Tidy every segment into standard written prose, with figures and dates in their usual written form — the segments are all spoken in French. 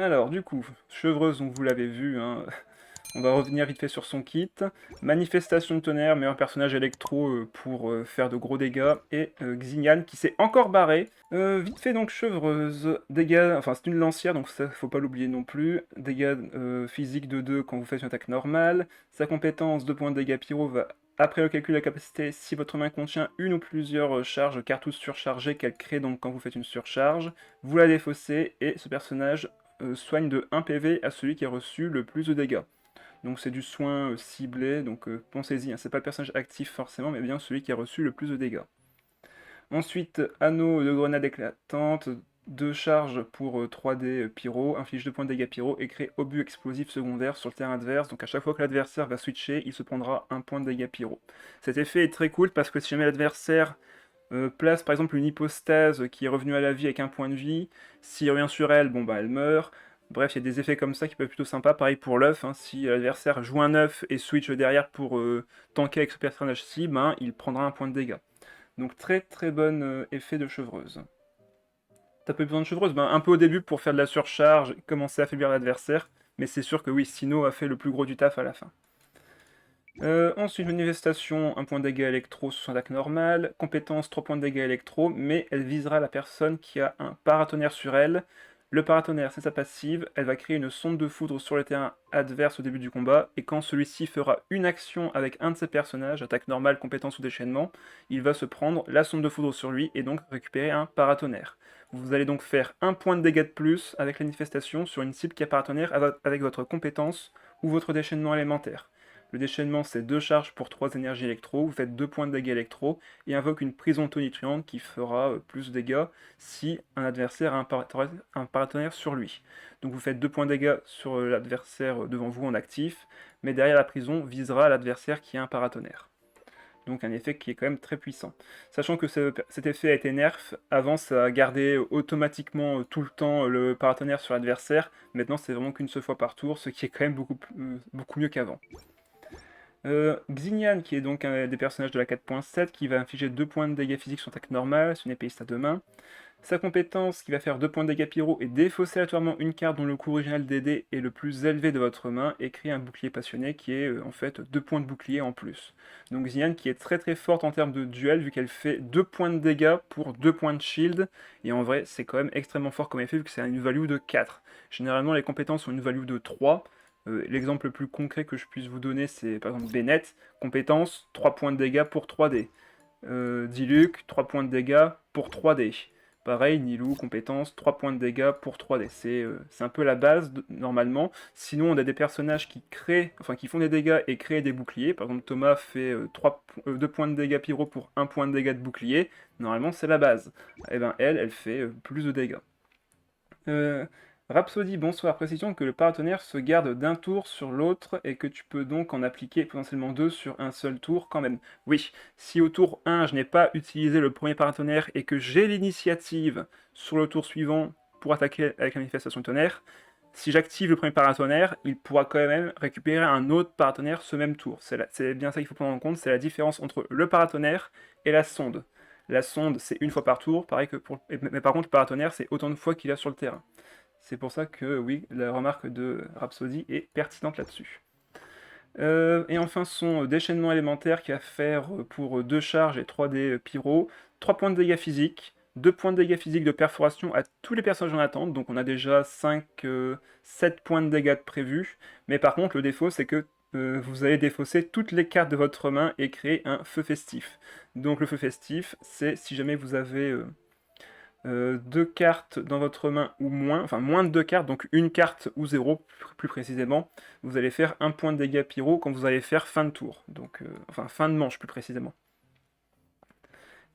Alors, du coup, Chevreuse, donc vous l'avez vu, hein, on va revenir vite fait sur son kit. Manifestation de tonnerre, meilleur personnage électro pour faire de gros dégâts. Et Xignan qui s'est encore barré. Vite fait donc Chevreuse, dégâts, enfin c'est une lancière donc ça faut pas l'oublier non plus. Dégâts physiques de 2 quand vous faites une attaque normale. Sa compétence 2 points de dégâts pyro va après le calcul de la capacité, si votre main contient une ou plusieurs charges cartouches surchargées qu'elle crée donc quand vous faites une surcharge, vous la défaussez et ce personnage soigne de 1 PV à celui qui a reçu le plus de dégâts. Donc c'est du soin ciblé, donc pensez-y, hein, c'est pas le personnage actif forcément, mais bien celui qui a reçu le plus de dégâts. Ensuite, anneau de grenade éclatante, 2 charges pour 3D pyro, inflige 2 points de dégâts pyro et crée obus explosif secondaire sur le terrain adverse. Donc à chaque fois que l'adversaire va switcher, il se prendra 1 point de dégâts pyro. Cet effet est très cool parce que si jamais l'adversaire place par exemple une hypostase qui est revenue à la vie avec 1 point de vie, s'il revient sur elle, bon bah elle meurt. Bref, il y a des effets comme ça qui peuvent être plutôt sympas. Pareil pour l'œuf, hein, si l'adversaire joue un œuf et switch derrière pour tanker avec ce personnage-ci, ben, il prendra 1 point de dégâts. Donc très très bon effet de chevreuse. T'as pas eu besoin de chevreuse, ben, un peu au début pour faire de la surcharge, commencer à affaiblir l'adversaire, mais c'est sûr que oui, Sino a fait le plus gros du taf à la fin. Ensuite, manifestation, 1 point de dégâts électro sur son attaque normale. Compétence, 3 points de dégâts électro, mais elle visera la personne qui a un paratonnerre sur elle. Le paratonnerre, c'est sa passive. Elle va créer une sonde de foudre sur le terrain adverse au début du combat. Et quand celui-ci fera une action avec un de ses personnages, attaque normale, compétence ou déchaînement, il va se prendre la sonde de foudre sur lui et donc récupérer un paratonnerre. Vous allez donc faire 1 point de dégâts de plus avec la manifestation sur une cible qui a paratonnerre avec votre compétence ou votre déchaînement élémentaire. Le déchaînement, c'est 2 charges pour 3 énergies électro. Vous faites 2 points de dégâts électro et invoque une prison tonitruante qui fera plus de dégâts si un adversaire a un paratonnerre sur lui. Donc vous faites 2 points de dégâts sur l'adversaire devant vous en actif, mais derrière la prison visera l'adversaire qui a un paratonnerre. Donc un effet qui est quand même très puissant. Sachant que cet effet a été nerf, avant ça gardait automatiquement tout le temps le paratonnerre sur l'adversaire, maintenant c'est vraiment qu'une seule fois par tour, ce qui est quand même beaucoup mieux qu'avant. Xignan, qui est donc un des personnages de la 4.7, qui va infliger 2 points de dégâts physiques sur attaque normale, c'est une épéiste à 2 mains. Sa compétence, qui va faire 2 points de dégâts pyro et défausser aléatoirement une carte dont le coût original des dés est le plus élevé de votre main, et créer un bouclier passionné qui est en fait 2 points de bouclier en plus. Donc Xignan qui est très très forte en termes de duel, vu qu'elle fait 2 points de dégâts pour 2 points de shield, et en vrai c'est quand même extrêmement fort comme effet, vu que c'est une value de 4. Généralement les compétences ont une value de 3. L'exemple le plus concret que je puisse vous donner, c'est par exemple Bennett, compétence, 3 points de dégâts pour 3D. Diluc, 3 points de dégâts pour 3D. Pareil, Nilou, compétence, 3 points de dégâts pour 3D. C'est un peu la base, normalement. Sinon, on a des personnages qui créent, enfin qui font des dégâts et créent des boucliers. Par exemple, Thomas fait 2 points de dégâts pyro pour 1 point de dégâts de bouclier. Normalement, c'est la base. Et ben elle fait plus de dégâts. Euh, Rhapsody, bonsoir. Précision que le paratonnerre se garde d'un tour sur l'autre et que tu peux donc en appliquer potentiellement 2 sur un seul tour quand même. Oui, si au tour 1 je n'ai pas utilisé le premier paratonnerre et que j'ai l'initiative sur le tour suivant pour attaquer avec la manifestation de tonnerre, si j'active le premier paratonnerre, il pourra quand même récupérer un autre paratonnerre ce même tour. C'est bien ça qu'il faut prendre en compte, c'est la différence entre le paratonnerre et la sonde. La sonde, c'est une fois par tour, pareil que pour... mais par contre, le paratonnerre, c'est autant de fois qu'il a sur le terrain. C'est pour ça que, oui, la remarque de Rhapsody est pertinente là-dessus. Et enfin, son déchaînement élémentaire qui va faire pour 2 charges et 3D pyro, 3 points de dégâts physiques, 2 points de dégâts physiques de perforation à tous les personnages en attente, donc on a déjà 7 points de dégâts de prévus, mais par contre le défaut c'est que vous allez défausser toutes les cartes de votre main et créer un feu festif. Donc le feu festif, c'est si jamais vous avez 2 cartes dans votre main ou moins, enfin moins de 2 cartes, donc une carte ou 0 plus précisément, vous allez faire 1 point de dégâts pyro quand vous allez faire fin de tour, donc enfin fin de manche plus précisément.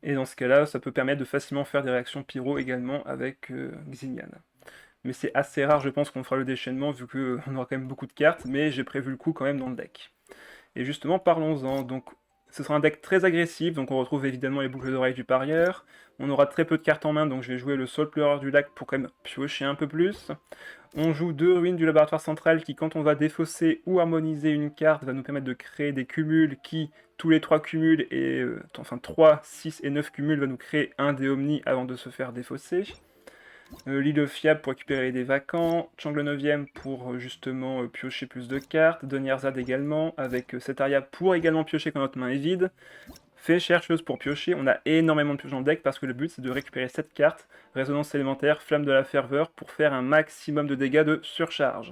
Et dans ce cas-là, ça peut permettre de facilement faire des réactions pyro également avec Xignan. Mais c'est assez rare, je pense, qu'on fera le déchaînement vu qu'on aura quand même beaucoup de cartes, mais j'ai prévu le coup quand même dans le deck. Et justement, parlons-en. Donc, ce sera un deck très agressif, donc on retrouve évidemment les boucles d'oreilles du parieur. On aura très peu de cartes en main, donc je vais jouer le Soul Pleureur du lac pour quand même piocher un peu plus. On joue 2 ruines du laboratoire central qui, quand on va défausser ou harmoniser une carte, va nous permettre de créer des cumuls qui, tous les 3 cumuls, enfin 3, 6 et 9 cumuls, va nous créer un dé omni avant de se faire défausser. L'île fiable pour récupérer les dés vacants, Chang le 9ème pour justement piocher plus de cartes, Donyerzad également, avec Setaria pour également piocher quand notre main est vide, Fée chercheuse pour piocher, on a énormément de pioches dans le deck parce que le but c'est de récupérer cette carte, Résonance élémentaire, Flamme de la ferveur, pour faire un maximum de dégâts de surcharge.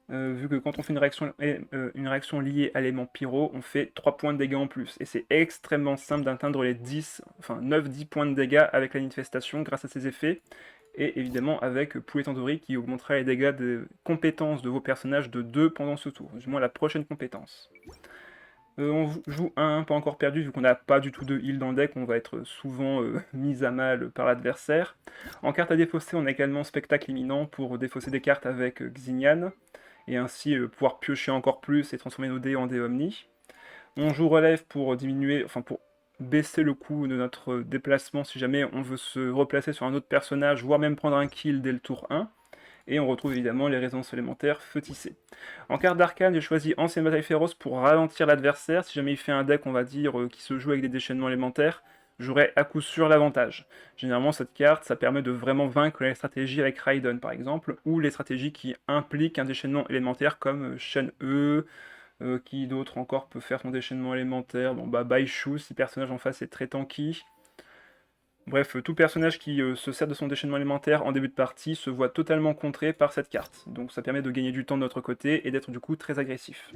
Vu que quand on fait une réaction liée à l'élément pyro, on fait 3 points de dégâts en plus. Et c'est extrêmement simple d'atteindre les 9-10 points de dégâts avec la manifestation grâce à ces effets. Et évidemment avec Poulet Tandoori qui augmentera les dégâts de compétences de vos personnages de 2 pendant ce tour, du moins la prochaine compétence. On joue 1 pas encore perdu, vu qu'on n'a pas du tout de heal dans le deck, on va être souvent mis à mal par l'adversaire. En carte à défausser, on a également Spectacle imminent pour défausser des cartes avec Xignan, et ainsi pouvoir piocher encore plus et transformer nos dés en dés omni. On joue relève pour diminuer, pour baisser le coût de notre déplacement si jamais on veut se replacer sur un autre personnage, voire même prendre un kill dès le tour 1. Et on retrouve évidemment les résonances élémentaires feu tissé. En carte d'arcane, j'ai choisi Ancienne Bataille Féroce pour ralentir l'adversaire. Si jamais il fait un deck, on va dire, qui se joue avec des déchaînements élémentaires, j'aurai à coup sûr l'avantage. Généralement, cette carte, ça permet de vraiment vaincre les stratégies avec Raiden, par exemple, ou les stratégies qui impliquent un déchaînement élémentaire comme Shen E, qui d'autre encore peut faire son déchaînement élémentaire. Bon, bah, Baishu, si le personnage en face est très tanky. Bref, tout personnage qui se sert de son déchaînement élémentaire en début de partie se voit totalement contré par cette carte. Donc ça permet de gagner du temps de notre côté et d'être du coup très agressif.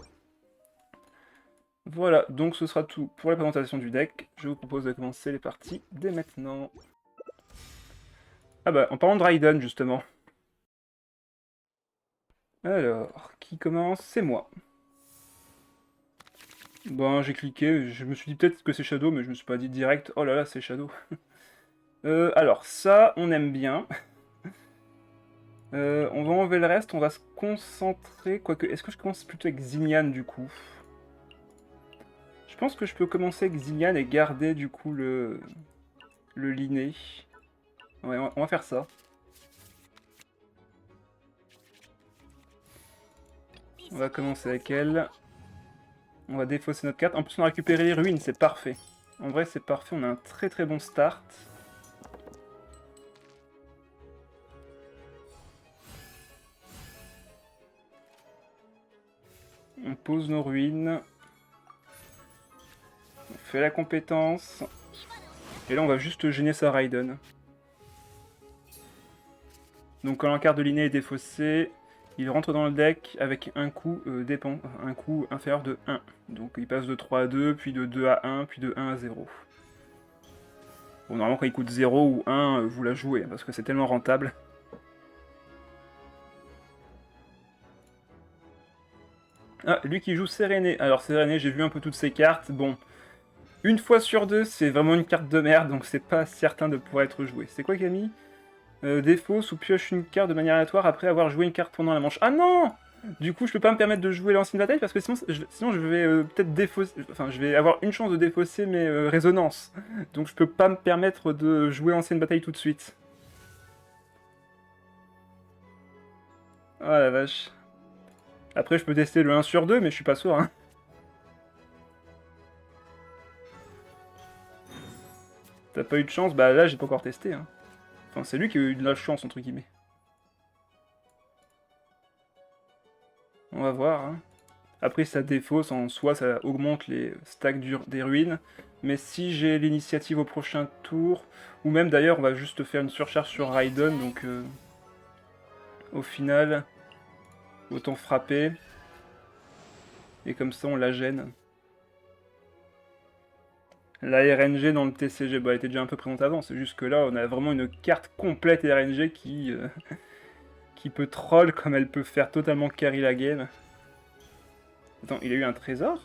Voilà, donc ce sera tout pour la présentation du deck. Je vous propose de commencer les parties dès maintenant. Ah bah, en parlant de Raiden justement. Alors, qui commence? C'est moi. Bon, j'ai cliqué, je me suis dit peut-être que c'est Shadow, mais je me suis pas dit direct, oh là là, c'est Shadow. Alors, ça, on aime bien. On va enlever le reste, on va se concentrer... Quoique, est-ce que je commence plutôt avec Xignan, du coup? Je pense que je peux commencer avec Xignan et garder, du coup, le Linné. Ouais, on va faire ça. On va commencer avec elle. On va défausser notre carte. En plus, on a récupéré les ruines, c'est parfait. En vrai, c'est parfait, on a un très très bon start. On pose nos ruines. On fait la compétence. Et là, on va juste gêner sa Raiden. Donc quand la carte de Linné est défaussée, il rentre dans le deck avec un coût un coût inférieur de 1. Donc il passe de 3 à 2, puis de 2 à 1, puis de 1 à 0. Bon, normalement quand il coûte 0 ou 1, vous la jouez, parce que c'est tellement rentable. Ah, lui qui joue Séréné. Alors Séréné, j'ai vu un peu toutes ses cartes. Bon, une fois sur deux, c'est vraiment une carte de merde, donc c'est pas certain de pouvoir être joué. C'est quoi Camille? Défausse ou pioche une carte de manière aléatoire après avoir joué une carte pendant la manche. Ah non! Du coup, je peux pas me permettre de jouer l'ancienne bataille parce que sinon je vais peut-être défausser. Enfin, je vais avoir une chance de défausser mes résonances. Donc je peux pas me permettre de jouer ancienne bataille tout de suite. Oh la vache. Après, je peux tester le 1 sur 2, mais je suis pas sûr. Hein. T'as pas eu de chance? Bah là, j'ai pas encore testé. Hein. Enfin, c'est lui qui a eu de la chance, entre guillemets. On va voir. Hein. Après, ça défausse en soi, ça augmente les stacks des ruines. Mais si j'ai l'initiative au prochain tour, ou même d'ailleurs, on va juste faire une surcharge sur Raiden, donc au final, autant frapper. Et comme ça, on la gêne. La RNG dans le TCG, bah, elle était déjà un peu présente avant, c'est juste que là, on a vraiment une carte complète RNG qui peut troll comme elle peut faire totalement carry la game. Attends, il a eu un trésor?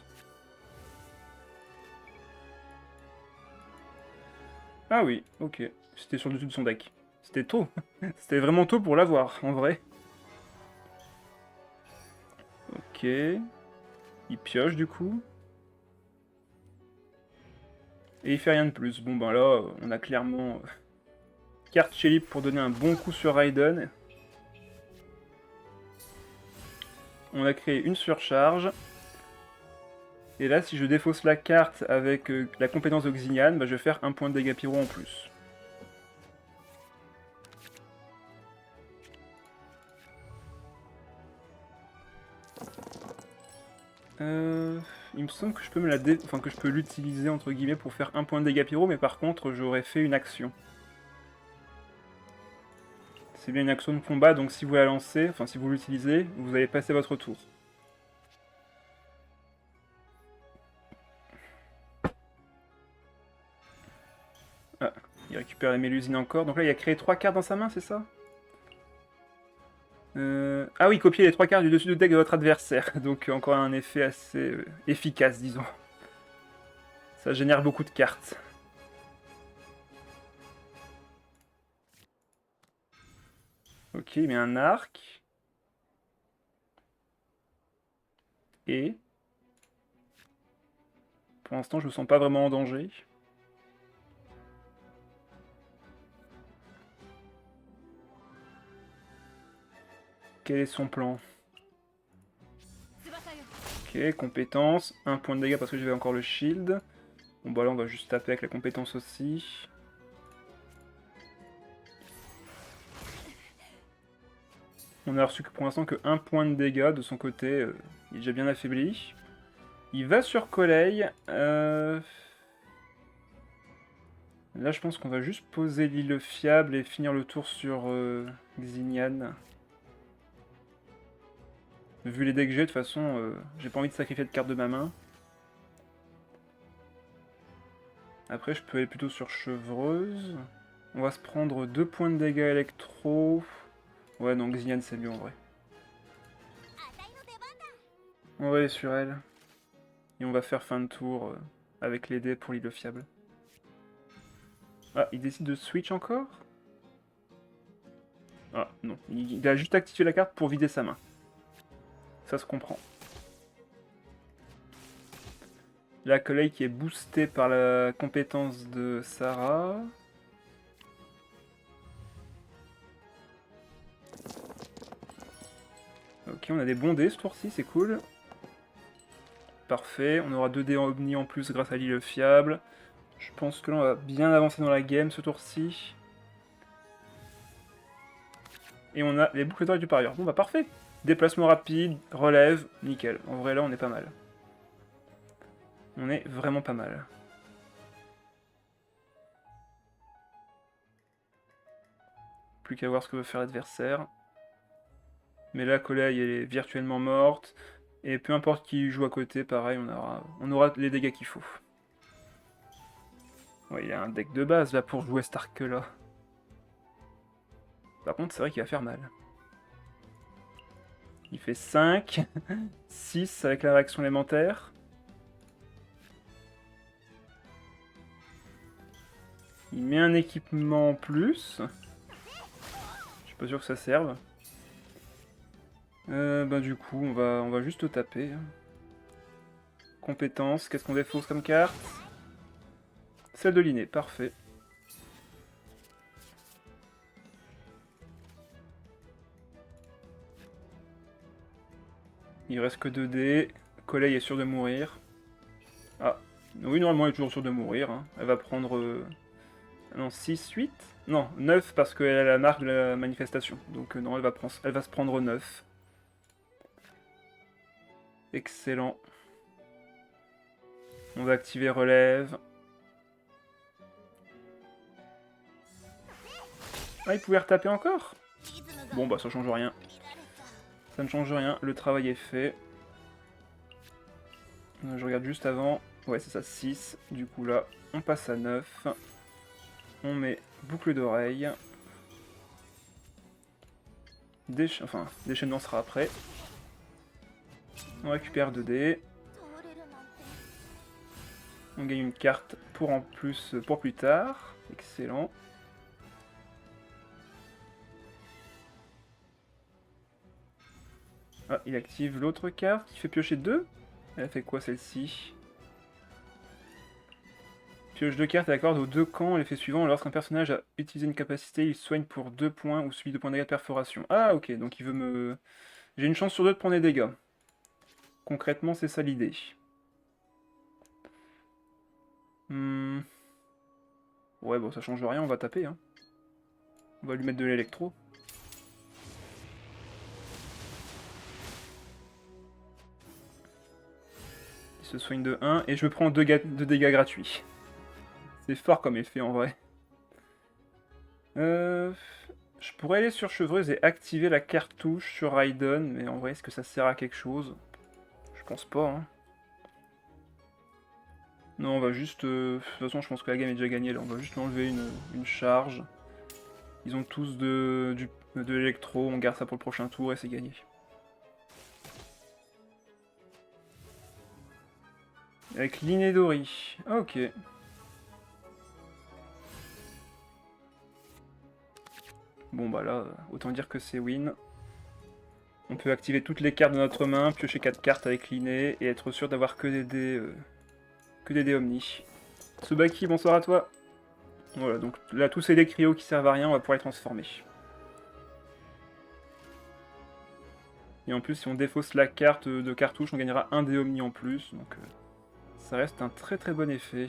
Ah oui, ok. C'était sur le dessus de son deck. C'était tôt. C'était vraiment tôt pour l'avoir, en vrai. Ok. Il pioche du coup. Et il fait rien de plus. Bon ben là, on a clairement carte chez libre pour donner un bon coup sur Raiden. On a créé une surcharge. Et là, si je défausse la carte avec la compétence de Xignan, bah, je vais faire un point de dégâts pyro en plus. Il me semble que je peux me enfin, que je peux l'utiliser entre guillemets pour faire un point de dégâts pyro, mais par contre j'aurais fait une action. C'est bien une action de combat, donc si vous la lancez, enfin si vous l'utilisez, vous allez passer votre tour. Ah, il récupère la mélusine encore. Donc là, il a créé 3 cartes dans sa main, c'est ça? Ah oui, copier les 3 cartes du dessus du deck de votre adversaire. Donc encore un effet assez efficace, disons. Ça génère beaucoup de cartes. Ok, il met un arc. Et... Pour l'instant, je me sens pas vraiment en danger. Quel est son plan? Ok, compétence. 1 point de dégâts parce que j'avais encore le shield. Bon bah là, on va juste taper avec la compétence aussi. On a reçu pour l'instant que 1 point de dégâts de son côté. Il est déjà bien affaibli. Il va sur Collei. Là, je pense qu'on va juste poser l'île fiable et finir le tour sur Xignan. Vu les decks que j'ai, de toute façon, j'ai pas envie de sacrifier de carte de ma main. Après, je peux aller plutôt sur Chevreuse. On va se prendre 2 points de dégâts électro. Ouais, non, Xignan, c'est mieux en vrai. On va aller sur elle. Et on va faire fin de tour avec les dés pour l'île fiable. Ah, il décide de switch encore? Ah, non. Il a juste activé la carte pour vider sa main. Ça se comprend. La Collei qui est boostée par la compétence de Sarah. Ok, on a des bons dés ce tour-ci, c'est cool. Parfait, on aura 2 dés Omni en plus grâce à l'île fiable. Je pense que là on va bien avancer dans la game ce tour-ci. Et on a les boucles d'oreilles du parieur. Bon bah parfait. Déplacement rapide, relève, nickel. En vrai là on est pas mal. On est vraiment pas mal. Plus qu'à voir ce que veut faire l'adversaire. Mais là, Collei est virtuellement morte. Et peu importe qui joue à côté, pareil, on aura les dégâts qu'il faut. Ouais, il a un deck de base là pour jouer cet arc là. Par contre, c'est vrai qu'il va faire mal. Il fait 5, 6 avec la réaction élémentaire. Il met un équipement en plus. Je suis pas sûr que ça serve. Bah du coup, on va juste taper. Compétence, qu'est-ce qu'on défausse comme carte? Celle de l'inné, parfait. Il reste que 2 dés. Collei est sûr de mourir. Ah, oui, normalement elle est toujours sûre de mourir. Hein. Elle va prendre... non, 6, 8? Non, 9 parce qu'elle a la marque de la manifestation. Donc non, elle va se prendre 9. Excellent. On va activer relève. Ah, il pouvait retaper encore? Bon, bah ça change rien. Ça ne change rien, le travail est fait. Je regarde juste avant. Ouais, c'est ça, 6. Du coup là, on passe à 9. On met boucle d'oreille. Enfin, déchaînement sera après. On récupère 2 dés. On gagne une carte pour en plus pour plus tard. Excellent. Ah, il active l'autre carte qui fait piocher 2. Elle fait quoi celle-ci? Pioche 2 cartes et accorde aux 2 camps l'effet suivant. Lorsqu'un personnage a utilisé une capacité, il soigne pour 2 points ou subit 2 points de dégâts de perforation. Ah ok, donc il veut me... J'ai une chance sur 2 de prendre des dégâts. Concrètement, c'est ça l'idée. Ouais, bon, ça change rien, on va taper. Hein. On va lui mettre de l'électro. se soigne de 1, et je prends 2 dégâts gratuits. C'est fort comme effet en vrai. Je pourrais aller sur Chevreuse et activer la cartouche sur Raiden, mais en vrai, est-ce que ça sert à quelque chose? Je pense pas, hein. Non, on va juste... de toute façon, je pense que la game est déjà gagnée, là. On va juste enlever une charge. Ils ont tous de l'électro, on garde ça pour le prochain tour et c'est gagné. Avec l'Inedori. Ok. Bon bah là, autant dire que c'est win. On peut activer toutes les cartes de notre main, piocher 4 cartes avec l'iné et être sûr d'avoir que des dés Omni. Tsubaki, bonsoir à toi. Voilà, donc là tous ces dés cryo qui servent à rien, on va pouvoir les transformer. Et en plus, si on défausse la carte de cartouche, on gagnera un dé Omni en plus, donc ça reste un très très bon effet.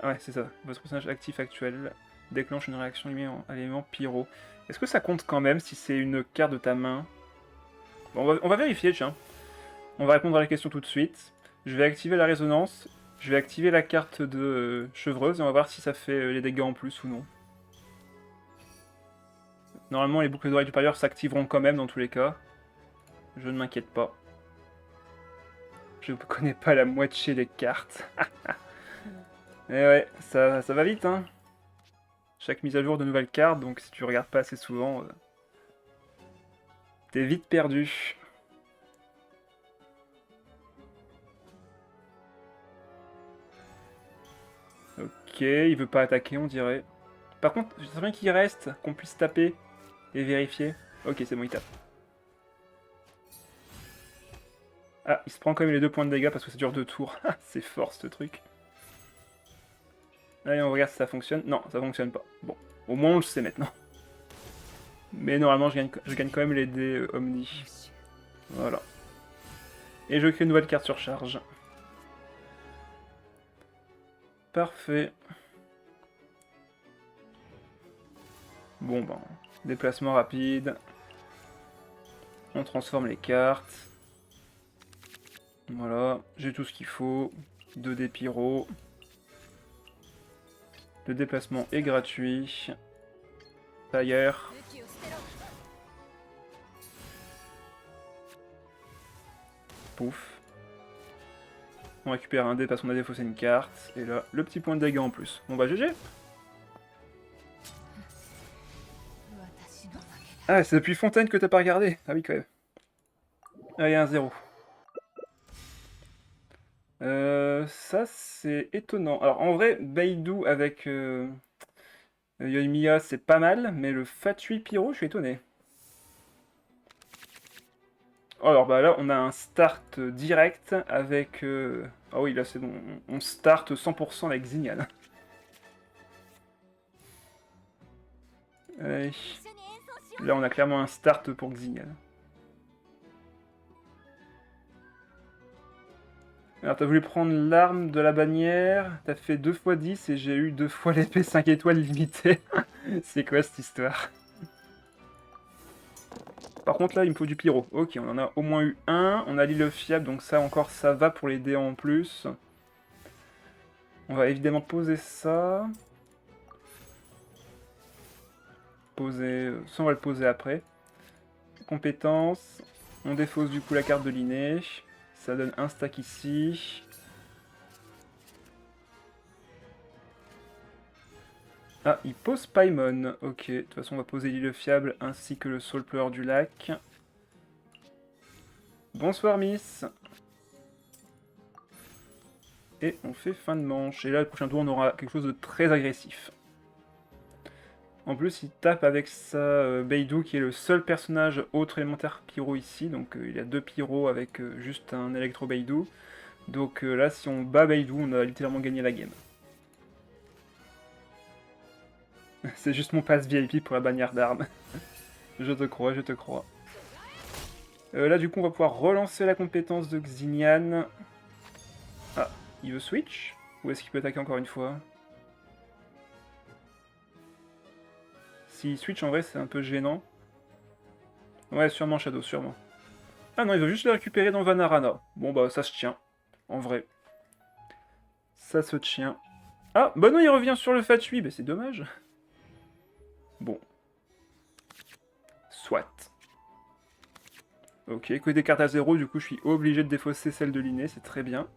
Ouais, c'est ça. Votre personnage actif actuel déclenche une réaction liée à l'élément pyro. Est-ce que ça compte quand même si c'est une carte de ta main? Bon, on va vérifier, tiens. On va répondre à la question tout de suite. Je vais activer la résonance. Je vais activer la carte de Chevreuse et on va voir si ça fait les dégâts en plus ou non. Normalement, les boucles d'oreilles du parieur s'activeront quand même dans tous les cas. Je ne m'inquiète pas. Je ne connais pas la moitié des cartes. Et ouais, ça va vite, hein. Chaque mise à jour de nouvelles cartes, donc si tu regardes pas assez souvent, t'es vite perdu. Ok, il veut pas attaquer, on dirait. Par contre, j'aimerais bien qu'il reste, qu'on puisse taper et vérifier. Ok, c'est bon, il tape. Ah, il se prend quand même les 2 points de dégâts parce que ça dure 2 tours. C'est fort ce truc. Allez, on regarde si ça fonctionne. Non, ça fonctionne pas. Bon, au moins on le sait maintenant. Mais normalement, je gagne quand même les dés Omni. Voilà. Et je crée une nouvelle carte sur charge. Parfait. Bon, ben, déplacement rapide. On transforme les cartes. Voilà, j'ai tout ce qu'il faut. 2 dés pyro. Le déplacement est gratuit. Fire. Pouf. On récupère un dé parce qu'on a défaussé une carte. Et là, le petit point de dégâts en plus. Bon bah GG. Ah, c'est depuis Fontaine que t'as pas regardé. Ah oui, quand même. Allez, 1-0. Ça, c'est étonnant. Alors, en vrai, Beidou avec Yoimiya, c'est pas mal, mais le Fatui Pyro, je suis étonné. Alors, bah là, on a un start direct avec... Ah oui, là, c'est bon. On start 100% avec Xignan. Allez. Là, on a clairement un start pour Xignan. Alors, t'as voulu prendre l'arme de la bannière, t'as fait 2 x 10 et j'ai eu 2 fois l'épée 5 étoiles limitée. C'est quoi cette histoire? Par contre, là, il me faut du pyro. Ok, on en a au moins eu un. On a l'île fiable, donc ça encore, ça va pour les dés en plus. On va évidemment poser ça. Poser... Ça, on va le poser après. Compétences. On défausse du coup la carte de l'inné. Ça donne un stack ici. Ah, il pose Paimon. Ok, de toute façon, on va poser l'île fiable ainsi que le Soul Pleureur du lac. Bonsoir, Miss. Et on fait fin de manche. Et là, le prochain tour, on aura quelque chose de très agressif. En plus, il tape avec sa Beidou, qui est le seul personnage autre élémentaire pyro ici. Donc il a 2 pyros avec juste un électro Beidou. Donc là, si on bat Beidou, on a littéralement gagné la game. C'est juste mon pass VIP pour la bannière d'armes. Je te crois, je te crois. Là, du coup, on va pouvoir relancer la compétence de Xignan. Ah, il veut switch? Ou est-ce qu'il peut attaquer encore une fois? S'il switch, en vrai, c'est un peu gênant. Ouais, sûrement Shadow, sûrement. Ah non, il veut juste les récupérer dans Vanarana. Bon bah ça se tient, en vrai. Ça se tient. Ah, bah non, il revient sur le Fatui, bah c'est dommage. Bon. Soit. Ok, que des cartes à 0, du coup je suis obligé de défausser celle de l'inné, c'est très bien.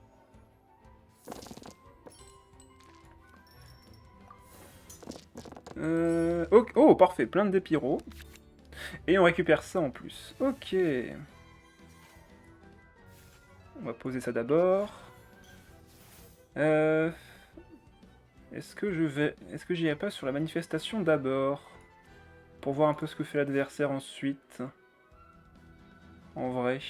Oh, parfait, plein de dépyros. Et on récupère ça en plus. Ok. On va poser ça d'abord. Est-ce que je vais... Est-ce que j'irai pas sur la manifestation d'abord? Pour voir un peu ce que fait l'adversaire ensuite. En vrai.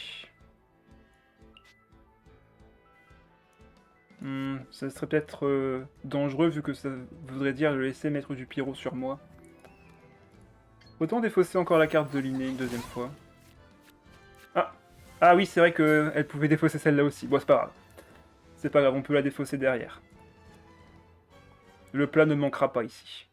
Ça serait peut-être dangereux vu que ça voudrait dire de laisser mettre du pyro sur moi. Autant défausser encore la carte de l'inné une deuxième fois. Ah, ah oui, c'est vrai qu'elle pouvait défausser celle-là aussi. Bon, c'est pas grave. C'est pas grave, on peut la défausser derrière. Le plat ne manquera pas ici.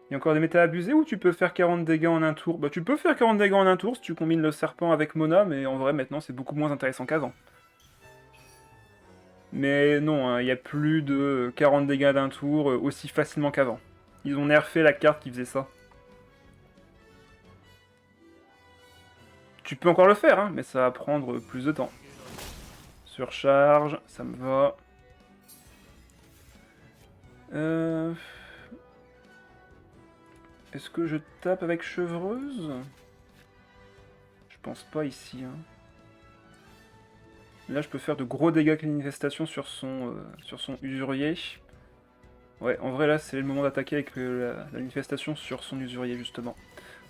Il y a encore des méta abusés ou tu peux faire 40 dégâts en un tour? Bah tu peux faire 40 dégâts en un tour si tu combines le serpent avec Mona, mais en vrai maintenant c'est beaucoup moins intéressant qu'avant. Mais non, hein, il n'y a plus de 40 dégâts d'un tour aussi facilement qu'avant. Ils ont nerfé la carte qui faisait ça. Tu peux encore le faire, hein, mais ça va prendre plus de temps. Surcharge, ça me va. Est-ce que je tape avec chevreuse? Je pense pas ici. Hein. Là, je peux faire de gros dégâts avec l'infestation sur son usurier. Ouais, en vrai, là, c'est le moment d'attaquer avec la manifestation sur son usurier, justement.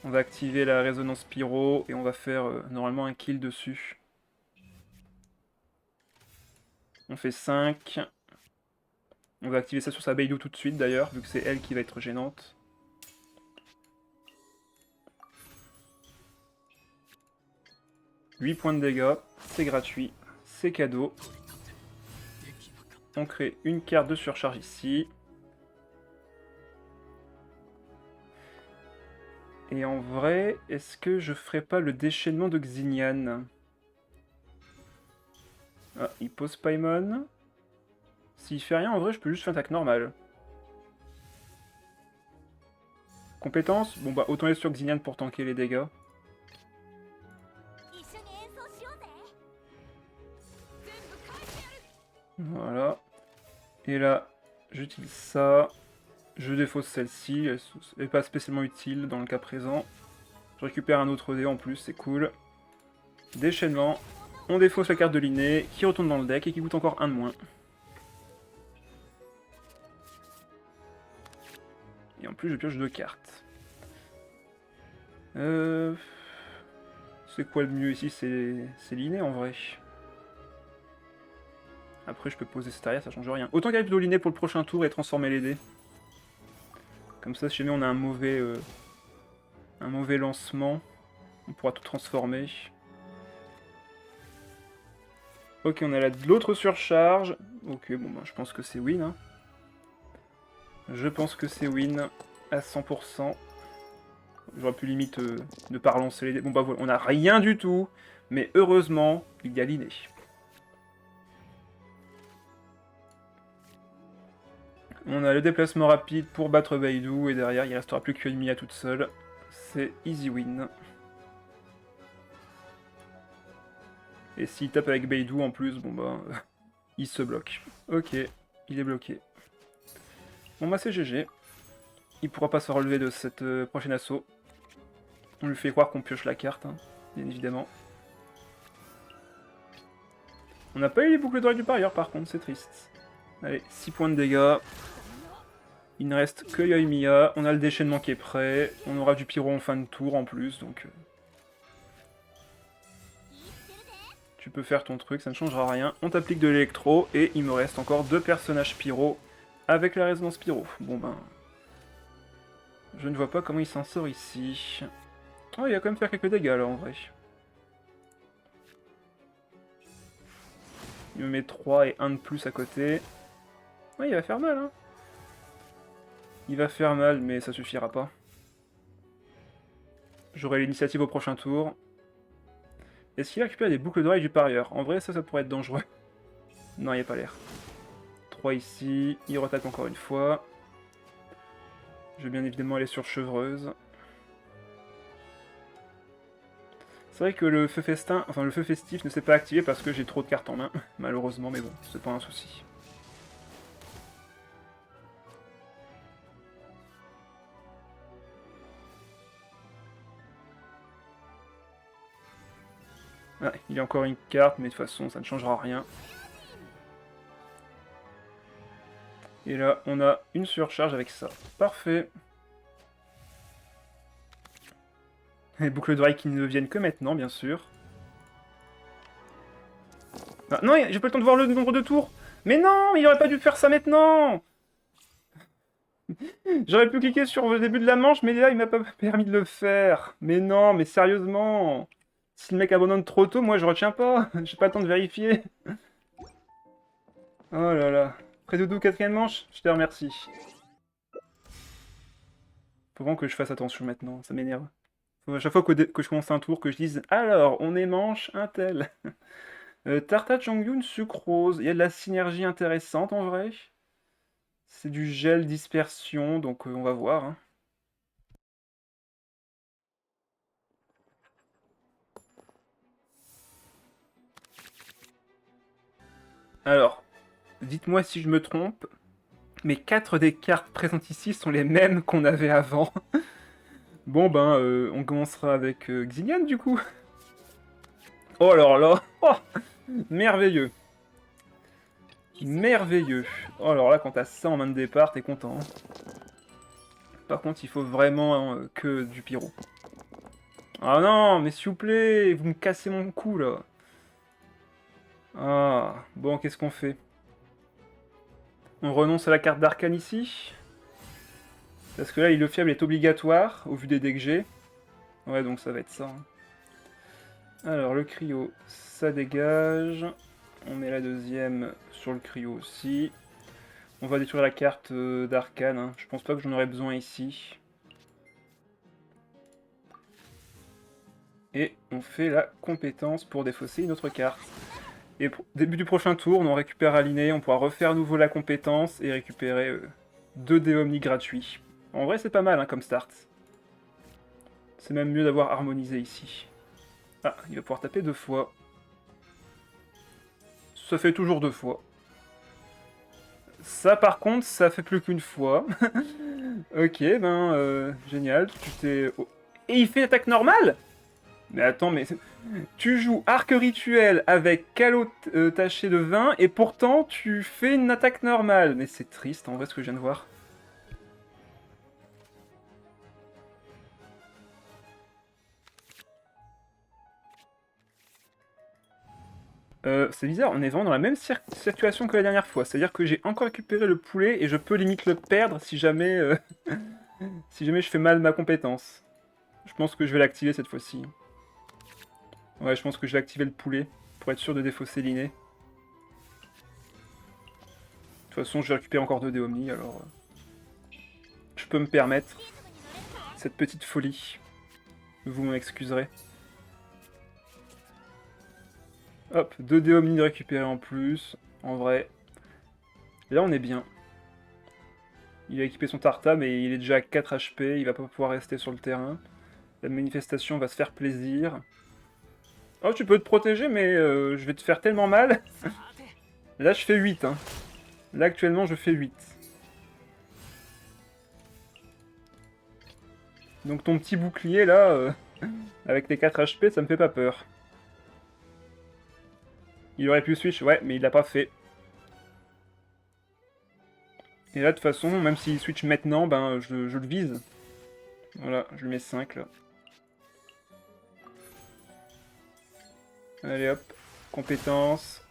On va activer la résonance pyro et on va faire normalement un kill dessus. On fait 5. On va activer ça sur sa Beidou tout de suite, d'ailleurs, vu que c'est elle qui va être gênante. « 8 points de dégâts, c'est gratuit, c'est cadeau. On crée une carte de surcharge ici. Et en vrai, est-ce que je ferais pas le déchaînement de Xignan? Ah, il pose Paimon. S'il fait rien, en vrai, je peux juste faire une attaque normale. Compétence? Bon bah, autant aller sur Xignan pour tanker les dégâts. Voilà. Et là, j'utilise ça. Je défausse celle-ci. Elle n'est pas spécialement utile dans le cas présent. Je récupère un autre dé en plus, c'est cool. Déchaînement. On défausse la carte de l'inné, qui retourne dans le deck et qui coûte encore un de moins. Et en plus, je pioche 2 cartes. C'est quoi le mieux ici? C'est l'inné en vrai. Après, je peux poser cet arrière, ça change rien. Autant garder plutôt l'inné pour le prochain tour et transformer les dés. Comme ça, si jamais on a un mauvais lancement, on pourra tout transformer. Ok, on a là de l'autre surcharge. Ok, bon, bah, je pense que c'est win. Hein. Je pense que c'est win à 100%. J'aurais pu limite ne pas relancer les dés. Bon bah voilà, on a rien du tout. Mais heureusement, il y a l'inné. On a le déplacement rapide pour battre Beidou. Et derrière, il restera plus que Mia toute seule. C'est easy win. Et s'il tape avec Beidou en plus, bon bah... il se bloque. Ok, il est bloqué. Bon bah c'est GG. Il pourra pas se relever de cette prochaine assaut. On lui fait croire qu'on pioche la carte, hein, bien évidemment. On n'a pas eu les boucles d'oreilles du parieur par contre, c'est triste. Allez, 6 points de dégâts. Il ne reste que Yoimiya. On a le déchaînement qui est prêt. On aura du pyro en fin de tour en plus, donc... tu peux faire ton truc, ça ne changera rien. On t'applique de l'électro, et il me reste encore 2 personnages pyro avec la résonance pyro. Bon ben... je ne vois pas comment il s'en sort ici. Oh, il va quand même faire quelques dégâts là en vrai. Il me met 3 et 1 de plus à côté. Ouais, il va faire mal, hein. Il va faire mal, mais ça suffira pas. J'aurai l'initiative au prochain tour. Est-ce qu'il récupère des boucles d'oreilles du parieur? En vrai, ça pourrait être dangereux. Non, il n'y a pas l'air. 3 ici. Il retape encore une fois. Je vais bien évidemment aller sur Chevreuse. C'est vrai que le feu festin, enfin le feu festif ne s'est pas activé parce que j'ai trop de cartes en main, malheureusement, mais bon, c'est pas un souci. Ah, il y a encore une carte, mais de toute façon, ça ne changera rien. Et là, on a une surcharge avec ça. Parfait. Les boucles d'oreilles qui ne viennent que maintenant, bien sûr. Ah, non, j'ai pas le temps de voir le nombre de tours. Mais non, il aurait pas dû faire ça maintenant. J'aurais pu cliquer sur le début de la manche, mais là, il m'a pas permis de le faire. Mais non, mais sérieusement. Si le mec abandonne trop tôt, moi, je retiens pas. J'ai pas le temps de vérifier. Oh là là. Prédoudou, quatrième manche, je te remercie. Faut vraiment que je fasse attention maintenant, ça m'énerve. Faut à chaque fois que je commence un tour, que je dise alors, on est manche, un tel. Tarta Changyun sucrose, il y a de la synergie intéressante en vrai. C'est du gel dispersion, donc on va voir. Hein. Alors, dites-moi si je me trompe, mais 4 des cartes présentes ici sont les mêmes qu'on avait avant. Bon ben, on commencera avec Xilian du coup. Oh alors là, oh, merveilleux. Merveilleux. Oh alors là, quand t'as ça en main de départ, t'es content. Hein. Par contre, il faut vraiment que du pyro. Ah non, mais s'il vous plaît, vous me cassez mon cou là. Ah, bon, qu'est-ce qu'on fait? On renonce à la carte d'arcane ici? Parce que là, le fiable est obligatoire, au vu des dés que j'ai. Ouais, donc ça va être ça. Hein. Alors, le cryo, ça dégage. On met la deuxième sur le cryo aussi. On va détruire la carte d'arcane. Hein. Je pense pas que j'en aurais besoin ici. Et on fait la compétence pour défausser une autre carte. Et début du prochain tour, on récupère Alinée, on pourra refaire à nouveau la compétence et récupérer 2 dés Omni gratuits. En vrai, c'est pas mal hein, comme start. C'est même mieux d'avoir harmonisé ici. Ah, il va pouvoir taper 2 fois. Ça fait toujours 2 fois. Ça, par contre, ça fait plus qu'une fois. Ok, ben, génial. Tu t'es... Oh. Et il fait attaque normale? Mais attends, mais... Tu joues arc rituel avec calot taché de vin et pourtant tu fais une attaque normale. Mais c'est triste en vrai ce que je viens de voir. C'est bizarre, on est vraiment dans la même situation que la dernière fois. C'est-à-dire que j'ai encore récupéré le poulet et je peux limite le perdre si jamais, si jamais je fais mal ma compétence. Je pense que je vais l'activer cette fois-ci. Ouais, je pense que je vais activer le poulet pour être sûr de défausser l'inné. De toute façon, je vais récupérer encore 2 dés Omni, alors je peux me permettre cette petite folie. Vous m'en excuserez. Hop, 2 dés Omni récupérés en plus. En vrai, là on est bien. Il a équipé son Tarta, mais il est déjà à 4 HP, il va pas pouvoir rester sur le terrain. La manifestation va se faire plaisir. Oh, tu peux te protéger, mais je vais te faire tellement mal. Là, je fais 8. Hein. Là, actuellement, je fais 8. Donc ton petit bouclier, là, avec tes 4 HP, ça me fait pas peur. Il aurait pu switch, ouais, mais il l'a pas fait. Et là, de toute façon, même s'il switch maintenant, ben, je le vise. Voilà, je lui mets 5, là. Allez, hop. Compétence.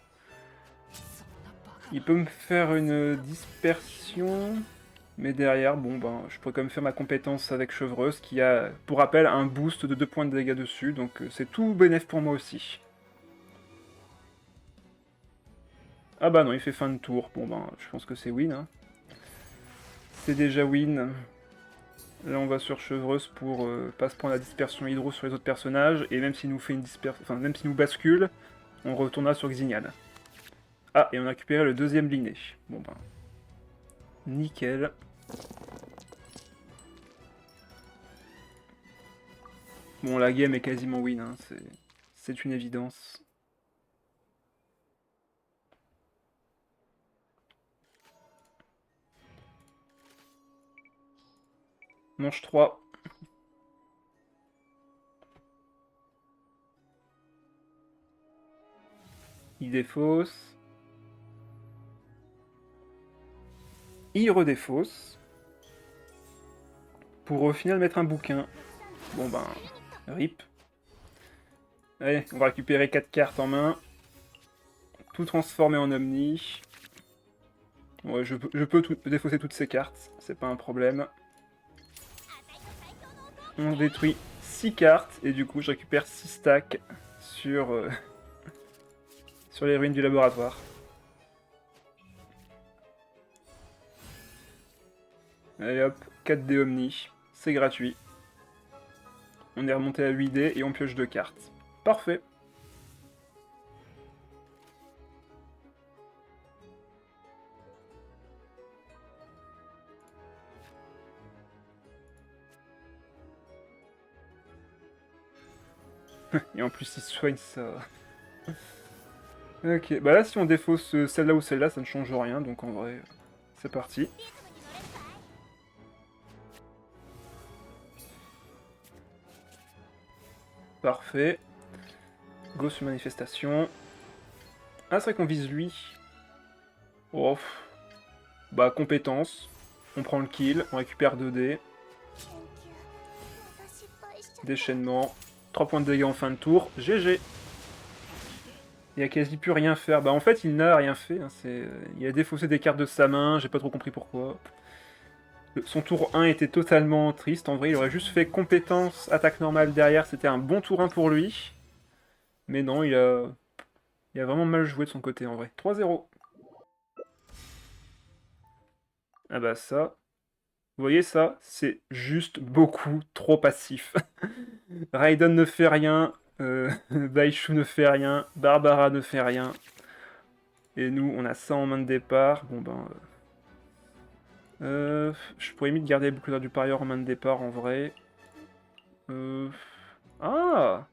Il peut me faire une dispersion... Mais derrière, bon, ben, je pourrais quand même faire ma compétence avec Chevreuse, qui a, pour rappel, un boost de 2 points de dégâts dessus, donc c'est tout bénef pour moi aussi. Ah bah non, il fait fin de tour. Bon ben, je pense que c'est win. Hein. C'est déjà win. Là, on va sur Chevreuse pour pas se prendre la dispersion hydro sur les autres personnages, et même s'il nous fait une dispersion, enfin même s'il nous bascule, on retournera sur Xignan. Ah, et on a récupéré le deuxième Liné. Bon ben, nickel. Bon, la game est quasiment win, hein, c'est une évidence. Manche 3. Il défausse. Il redéfausse. Pour au final mettre un bouquin. Bon ben, rip. Allez, on va récupérer 4 cartes en main. Tout transformer en Omni. Ouais, je peux défausser toutes ces cartes, c'est pas un problème. On détruit 6 cartes, et du coup je récupère 6 stacks sur, sur les ruines du laboratoire. Allez hop, 4D Omni, c'est gratuit. On est remonté à 8D et on pioche 2 cartes. Parfait. Et en plus il soigne ça. Ok, bah là si on défausse celle-là ou celle-là, ça ne change rien, donc en vrai, c'est parti. Parfait. Go sur manifestation. Ah, c'est vrai qu'on vise lui. Oh. Bah, compétence. On prend le kill, on récupère 2D. Déchaînement. 3 points de dégâts en fin de tour. GG. Il a quasi plus rien faire. Bah, en fait, il n'a rien fait. Hein. Il a défaussé des cartes de sa main, j'ai pas trop compris pourquoi. Son tour 1 était totalement triste. En vrai, il aurait juste fait compétence, attaque normale derrière. C'était un bon tour 1 pour lui. Mais non, il a vraiment mal joué de son côté en vrai. 3-0. Ah bah ça, vous voyez ça, c'est juste beaucoup trop passif. Raiden ne fait rien, Baishu ne fait rien, Barbara ne fait rien. Et nous, on a ça en main de départ. Bon ben... je pourrais limite garder les boucliers du parieur en main de départ en vrai. Ah,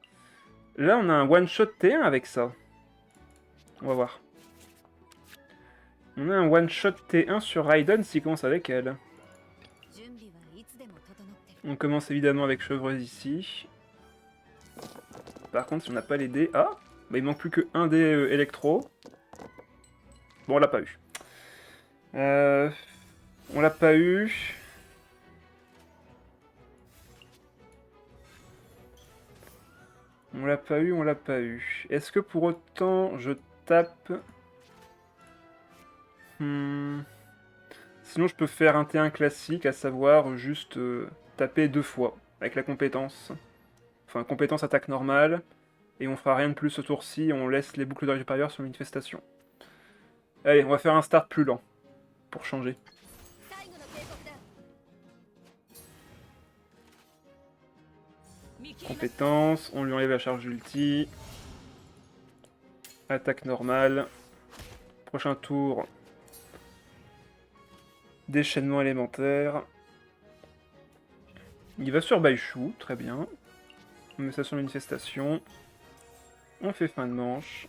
là on a un one-shot T1 avec ça. On va voir. On a un one-shot T1 sur Raiden s'il commence avec elle. On commence évidemment avec Chevreuse ici. Par contre, si on n'a pas les dés... Ah, bah, il manque plus que un dé électro. Bon, on l'a pas eu. On l'a pas eu. On l'a pas eu, on l'a pas eu. Est-ce que pour autant je tape... Sinon je peux faire un T1 classique, à savoir juste taper 2 fois, avec la compétence. Enfin, compétence attaque normale, et on fera rien de plus ce tour-ci, on laisse les boucles d'oreille supérieures sur manifestation. Allez, on va faire un start plus lent, pour changer. Compétence, on lui enlève la charge ulti. Attaque normale. Prochain tour. Déchaînement élémentaire. Il va sur Baishu, très bien. On met ça sur manifestation. On fait fin de manche.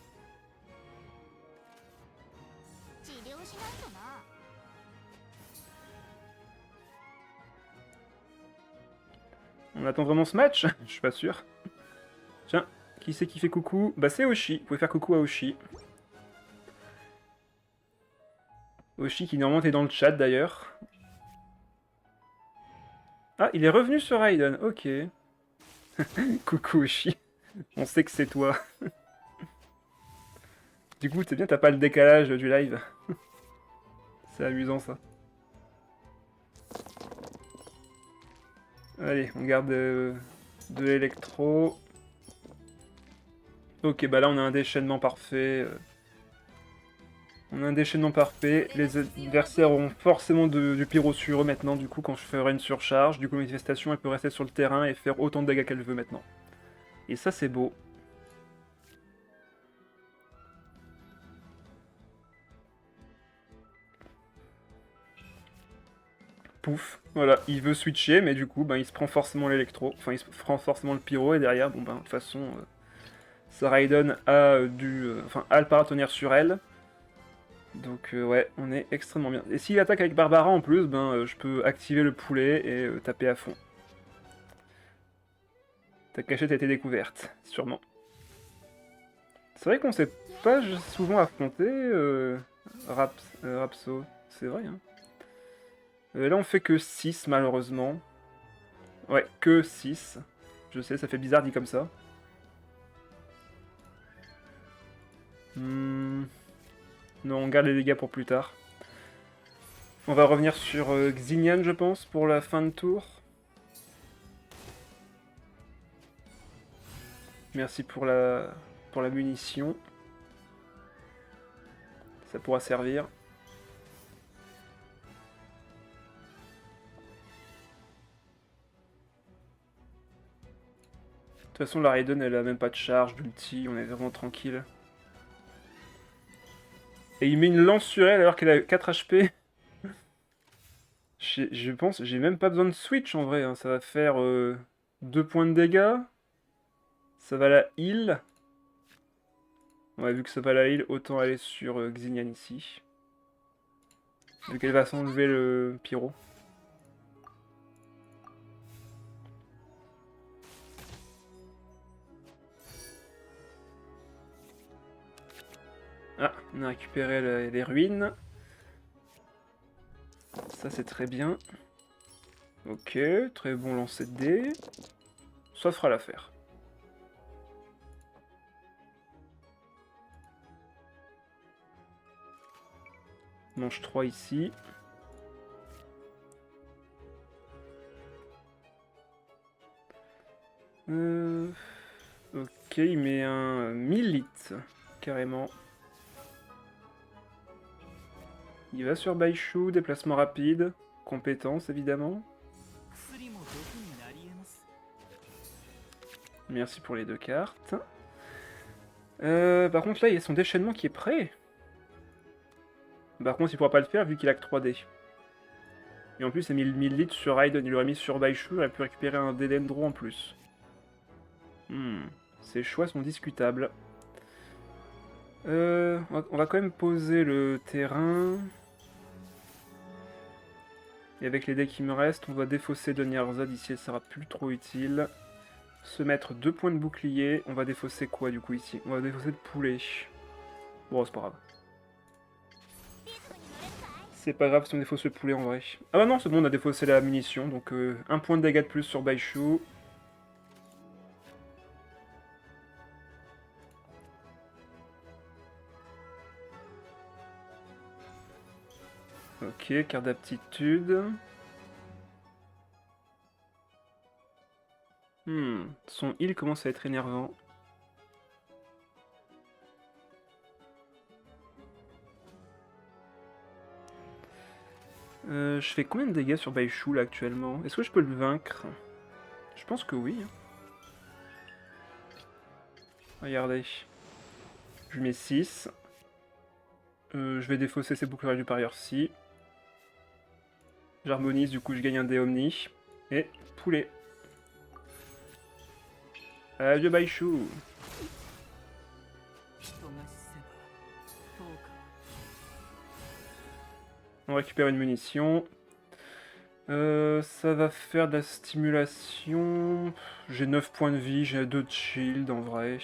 On attend vraiment ce match? Je suis pas sûr. Tiens, qui c'est qui fait coucou? Bah c'est Oshi, vous pouvez faire coucou à Oshi. Oshi qui normalement est dans le chat d'ailleurs. Ah, il est revenu sur Raiden, ok. Coucou Oshi, on sait que c'est toi. Du coup, c'est bien, t'as pas le décalage du live. C'est amusant ça. Allez, on garde de l'électro. Ok, bah là on a un déchaînement parfait. On a un déchaînement parfait. Les adversaires auront forcément du pyro sur eux maintenant, du coup, quand je ferai une surcharge. Du coup, la manifestation, elle peut rester sur le terrain et faire autant de dégâts qu'elle veut maintenant. Et ça, c'est beau. Pouf, voilà, il veut switcher, mais du coup, ben, il se prend forcément l'électro. Enfin, il se prend forcément le pyro, et derrière, bon, ben, de toute façon, sa Raiden a enfin, a le paratonnerre sur elle. Donc ouais, on est extrêmement bien. Et s'il attaque avec Barbara en plus, ben je peux activer le poulet et taper à fond. Ta cachette a été découverte, sûrement. C'est vrai qu'on s'est pas souvent affronté, Rapso. C'est vrai, hein. Là on fait que 6 malheureusement. Ouais, que 6. Je sais, ça fait bizarre dit comme ça. Non, on garde les dégâts pour plus tard. On va revenir sur Xinian, je pense, pour la fin de tour. Merci pour la munition. Ça pourra servir. De toute façon, la Raiden, elle a même pas de charge d'ulti, on est vraiment tranquille. Et il met une lance sur elle alors qu'elle a 4 HP. Je pense, j'ai même pas besoin de switch en vrai, hein. Ça va faire 2 points de dégâts. Ça va la heal. Ouais, vu que ça va la heal, autant aller sur Xinian ici. Vu qu'elle va s'enlever le pyro. Ah, on a récupéré les ruines. Ça c'est très bien. Ok, très bon lancer de dés. Ça fera l'affaire. Manche 3 ici. Ok, il met un 1000 litres, carrément. Il va sur Baishu, déplacement rapide, compétence évidemment. Merci pour les 2 cartes. Par contre là, il y a son déchaînement qui est prêt. Par contre, il pourra pas le faire vu qu'il a que 3D. Et en plus, il a mis 1000 litres sur Raiden, il l'aurait mis sur Baishu, il aurait pu récupérer un Dedendro en plus. Ces choix sont discutables. On va quand même poser le terrain. Et avec les decks qui me restent, on va défausser de Nyarzad ici, elle sera plus trop utile. Se mettre 2 points de bouclier. On va défausser quoi du coup ici? On va défausser le poulet. Bon, c'est pas grave. C'est pas grave si on défausse le poulet en vrai. Ah bah non, c'est bon, on a défaussé la munition, donc 1 point de dégâts de plus sur Baishu. Ok, carte d'aptitude. Son heal commence à être énervant. Je fais combien de dégâts sur Baishu là actuellement? Est-ce que je peux le vaincre? Je pense que oui. Regardez. Je lui mets 6. Je vais défausser ses boucliers du parieur-ci. J'harmonise, du coup je gagne un dé Omni. Et poulet. Adieu Baishu. On récupère une munition. Ça va faire de la stimulation. J'ai 9 points de vie, j'ai 2 de shield en vrai.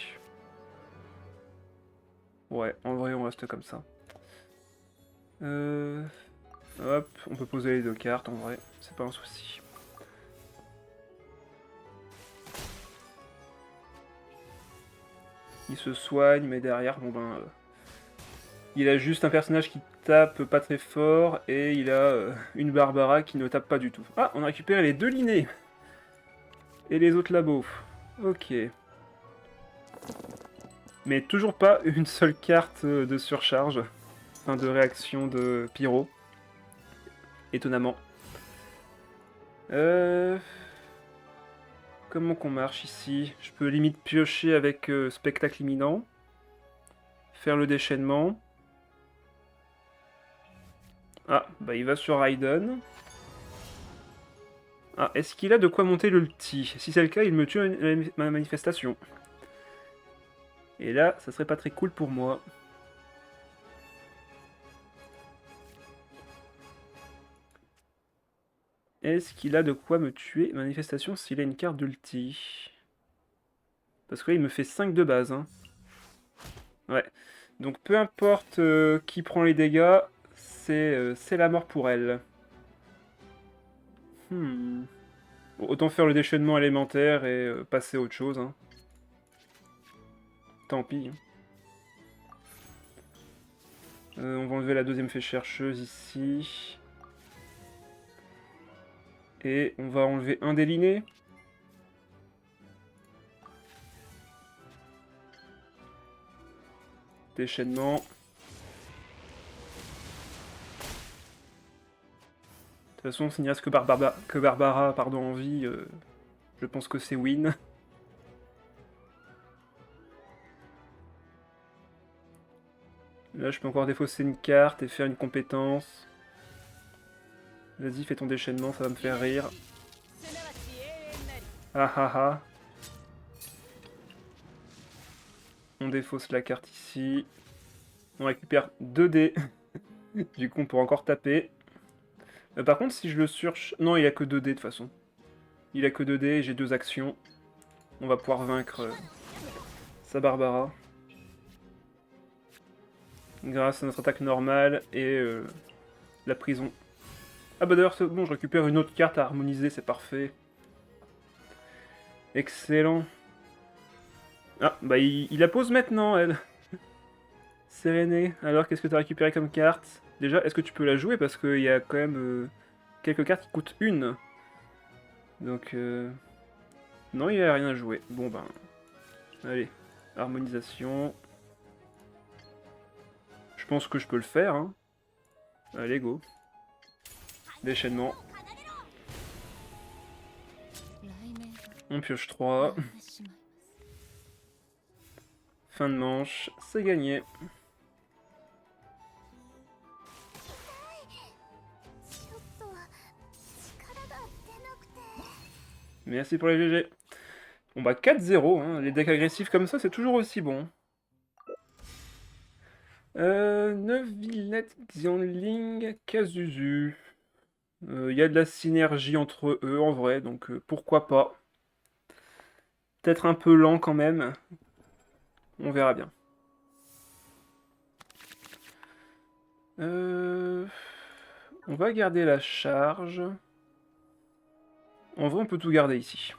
Ouais, en vrai on reste comme ça. Hop, on peut poser les 2 cartes en vrai, c'est pas un souci. Il se soigne, mais derrière, bon ben... il a juste un personnage qui tape pas très fort, et il a une Barbara qui ne tape pas du tout. Ah, on a récupéré les 2 linés. Et les autres labos. Ok. Mais toujours pas une seule carte de surcharge. Fin de réaction de Pyro. Étonnamment. Comment qu'on marche ici? Je peux limite piocher avec spectacle imminent. Faire le déchaînement. Ah, bah il va sur Raiden. Ah, est-ce qu'il a de quoi monter l'ulti? Si c'est le cas, il me tue ma manifestation. Et là, ça serait pas très cool pour moi. Est-ce qu'il a de quoi me tuer manifestation s'il a une carte d'ulti? Parce que là, il me fait 5 de base. Hein. Ouais. Donc peu importe qui prend les dégâts, c'est la mort pour elle. Hmm. Bon, autant faire le déchaînement élémentaire et passer à autre chose. Hein. Tant pis. Hein. On va enlever la deuxième fée chercheuse ici. Et on va enlever un déliné. Déchaînement. De toute façon, s'il n'y reste que Barbara en vie, je pense que c'est win. Là, je peux encore défausser une carte et faire une compétence. Vas-y, fais ton déchaînement, ça va me faire rire. Ah ah ah. On défausse la carte ici. On récupère 2 dés. Du coup, on peut encore taper. Par contre, si je le surche... Non, il a que 2 dés de toute façon. Il a que 2 dés et j'ai 2 actions. On va pouvoir vaincre sa Barbara. Grâce à notre attaque normale et la prison. Ah bah d'ailleurs, c'est bon, je récupère une autre carte à harmoniser, c'est parfait. Excellent. Ah, bah il la pose maintenant, elle. Sérénée, alors qu'est-ce que tu as récupéré comme carte? Déjà, est-ce que tu peux la jouer? Parce qu'il y a quand même quelques cartes qui coûtent 1. Donc, non, il n'y a rien à jouer. Bon ben, allez, harmonisation. Je pense que je peux le faire, hein. Allez, go. Déchaînement. On pioche 3. Fin de manche, c'est gagné. Merci pour les GG. Bon bah 4-0, hein. Les decks agressifs comme ça, c'est toujours aussi bon. 9 Villette, Xianling, Kazuzu. Il y a de la synergie entre eux en vrai, donc pourquoi pas. Peut-être un peu lent quand même. On verra bien. On va garder la charge. En vrai, on peut tout garder ici.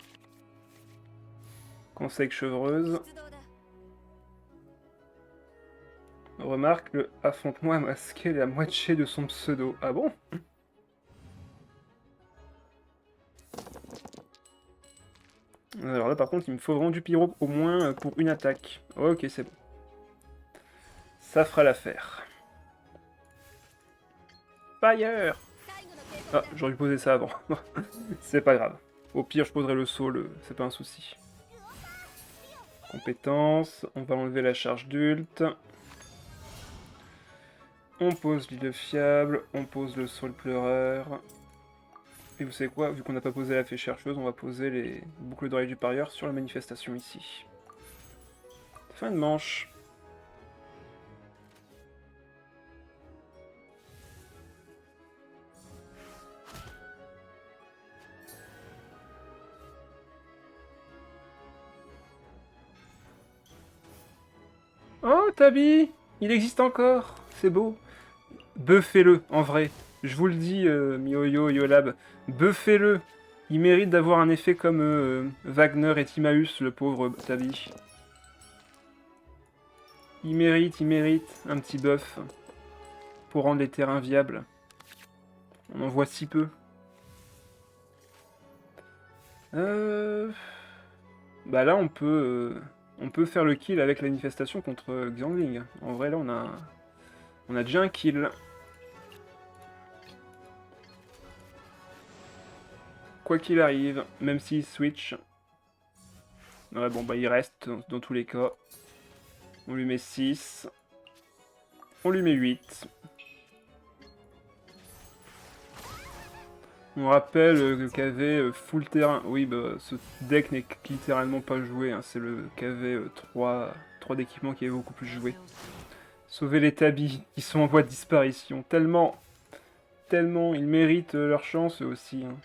Conseil chevreuse. Remarque, le affrontement a masqué la moitié de son pseudo. Ah bon? Alors là, par contre, il me faut vraiment du pyro au moins pour une attaque. Ok, c'est bon. Ça fera l'affaire. Fire! Ah, j'aurais dû poser ça avant. C'est pas grave. Au pire, je poserai le saut, c'est pas un souci. Compétence, on va enlever la charge d'ult. On pose l'île fiable, on pose le saut le pleureur. Et vous savez quoi, vu qu'on n'a pas posé la fée chercheuse, on va poser les boucles d'oreilles du parieur sur la manifestation ici. Fin de manche. Oh, Tabi! Il existe encore! C'est beau! Buffez-le, en vrai. Je vous le dis, MiYoYo, Yolab. Buffez-le! Il mérite d'avoir un effet comme Wagner et Timaeus, le pauvre Tabi. Il mérite un petit buff pour rendre les terrains viables. On en voit si peu. Bah là, on peut faire le kill avec la manifestation contre Xiangling. En vrai, là, On a déjà un kill. Quoi qu'il arrive, même s'il switch. Ouais, bon, bah il reste dans tous les cas. On lui met 6. On lui met 8. On rappelle le KV full terrain. Oui, bah ce deck n'est littéralement pas joué. Hein. C'est le KV 3 d'équipement qui est beaucoup plus joué. Sauver les tabis qui sont en voie de disparition. Tellement ils méritent leur chance eux aussi. Hein.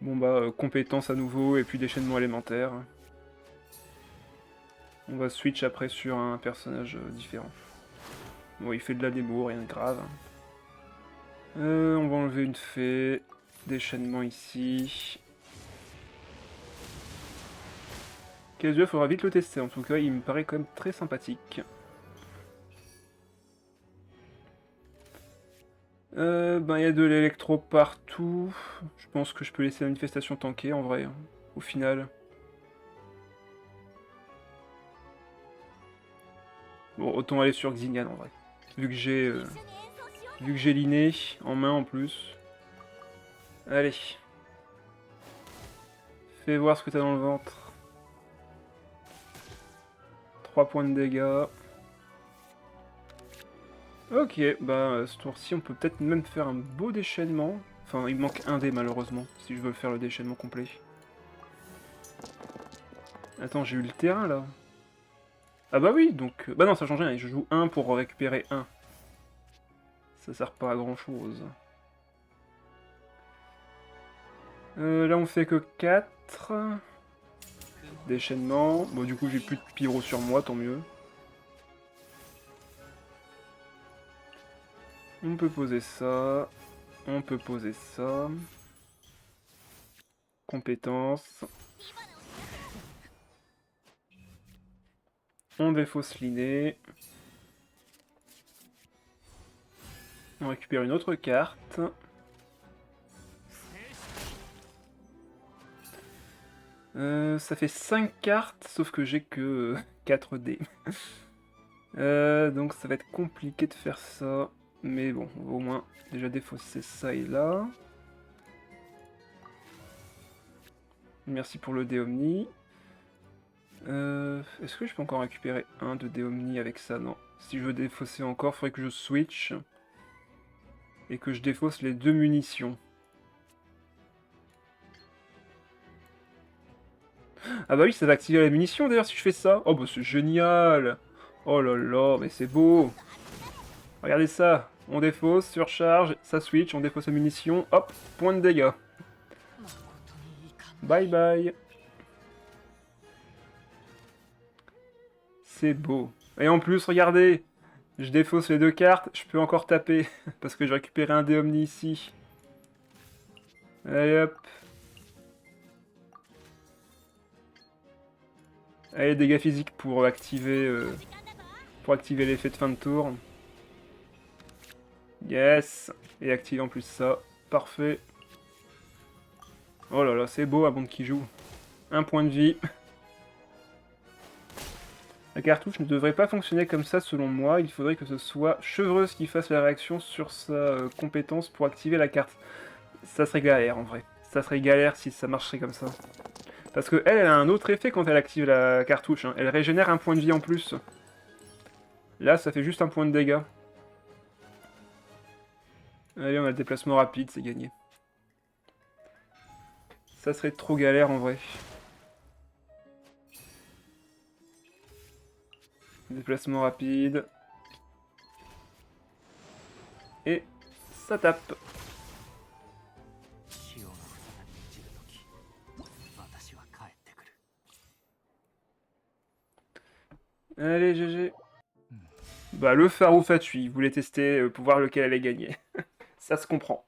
Bon bah, compétences à nouveau et puis déchaînement élémentaire. On va switch après sur un personnage différent. Bon, il fait de la démo, rien de grave. On va enlever une fée. Déchaînement ici. Casual, faudra vite le tester. En tout cas, il me paraît quand même très sympathique. Ben, il y a de l'électro partout. Je pense que je peux laisser la manifestation tanker en vrai, hein, au final. Bon, autant aller sur Xignan en vrai. Vu que j'ai l'inné en main en plus. Allez. Fais voir ce que t'as dans le ventre. 3 points de dégâts. Ok, bah ce tour-ci on peut peut-être même faire un beau déchaînement. Enfin, il me manque un dé malheureusement, si je veux faire le déchaînement complet. Attends, j'ai eu le terrain là. Ah bah oui, donc... Bah non, ça change rien, je joue 1 pour récupérer 1. Ça sert pas à grand chose. Là on fait que 4. Déchaînement. Bon du coup j'ai plus de pyro sur moi, tant mieux. On peut poser ça. On peut poser ça. Compétences. On défausse l'inné. On récupère une autre carte. Ça fait 5 cartes, sauf que j'ai que 4 dés. Donc ça va être compliqué de faire ça. Mais bon, on va au moins déjà défausser ça et là. Merci pour le dé Omni. Est-ce que je peux encore récupérer un de dé Omni avec ça? Non. Si je veux défausser encore, il faudrait que je switch. Et que je défausse les 2 munitions. Ah bah oui, ça va activer la munition d'ailleurs si je fais ça. Oh bah c'est génial. Oh là là, mais c'est beau. Regardez ça. On défausse, surcharge, ça switch, on défausse la munition. Hop, point de dégâts. Bye bye. C'est beau. Et en plus, regardez. Je défausse les 2 cartes, je peux encore taper. Parce que j'ai récupéré un dé Omni ici. Allez hop. Allez, dégâts physiques pour activer l'effet de fin de tour. Yes. Et activer en plus ça. Parfait. Oh là là, c'est beau un monde qui joue. Un point de vie. La cartouche ne devrait pas fonctionner comme ça selon moi. Il faudrait que ce soit Chevreuse qui fasse la réaction sur sa compétence pour activer la carte. Ça serait galère en vrai. Ça serait galère si ça marcherait comme ça. Parce que elle a un autre effet quand elle active la cartouche. Hein. Elle régénère un point de vie en plus. Là, ça fait juste un point de dégâts. Allez, on a le déplacement rapide, c'est gagné. Ça serait trop galère en vrai. Déplacement rapide. Et ça tape. Allez, GG. Bah, le Farou Fatui, il voulait tester pour voir lequel allait gagner. Ça se comprend.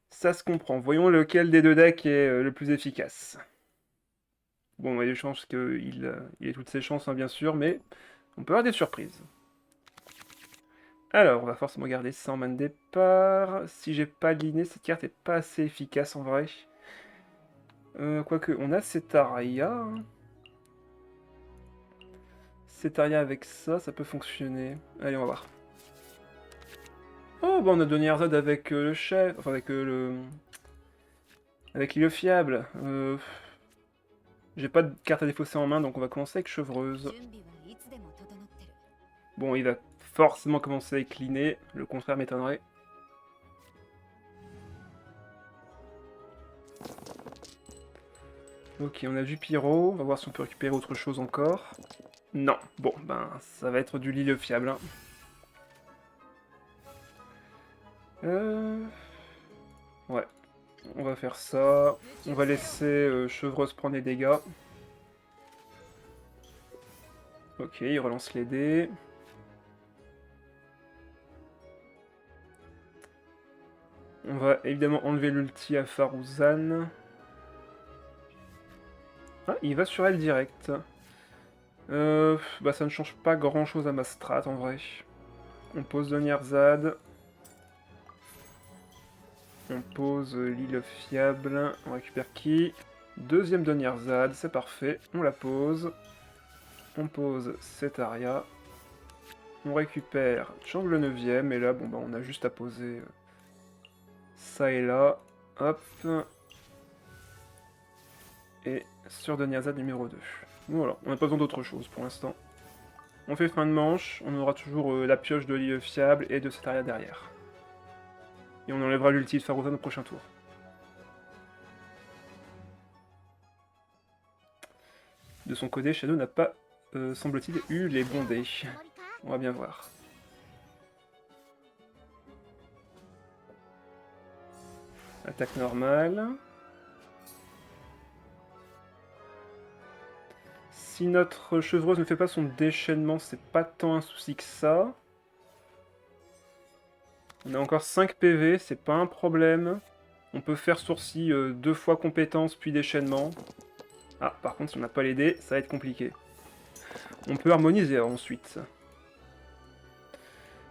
Ça se comprend. Voyons lequel des 2 decks est le plus efficace. Bon, il y a des chances qu'il ait toutes ses chances, hein, bien sûr, mais on peut avoir des surprises. Alors, on va forcément garder ça en main de départ. Si j'ai pas l'inné, cette carte est pas assez efficace en vrai. Quoique, on a cet Araya. Hein. Cetaria avec ça, ça peut fonctionner. Allez, on va voir. Oh, bah on a donné Erzad avec le chef, enfin avec le... Avec l'île fiable. J'ai pas de carte à défausser en main, donc on va commencer avec Chevreuse. Bon, il va forcément commencer avec Linné, le contraire m'étonnerait. Ok, on a du pyro, on va voir si on peut récupérer autre chose encore. Non, bon, ben ça va être du l'île fiable. Hein. Ouais, on va faire ça. On va laisser Chevreuse prendre les dégâts. Ok, il relance les dés. On va évidemment enlever l'ulti à Farouzan. Ah, il va sur elle direct. Bah ça ne change pas grand chose à ma strat en vrai. On pose Donnierzad. On pose l'île fiable. On récupère qui? Deuxième Donnierzad, c'est parfait. On la pose. On pose Cetaria. On récupère Chang le 9ème. Et là, bon bah on a juste à poser ça et là. Hop. Et sur Donnierzad numéro 2. Voilà, on n'a pas besoin d'autre chose pour l'instant. On fait fin de manche, on aura toujours la pioche de l'île fiable et de Cetaria derrière. Et on enlèvera l'ulti de Farouzan au prochain tour. De son côté, Shadow n'a pas, semble-t-il, eu les bons dés. On va bien voir. Attaque normale. Si notre chevreuse ne fait pas son déchaînement, c'est pas tant un souci que ça. On a encore 5 PV, c'est pas un problème. On peut faire sourcil 2 fois compétence puis déchaînement. Ah, par contre, si on n'a pas les dés, ça va être compliqué. On peut harmoniser ensuite.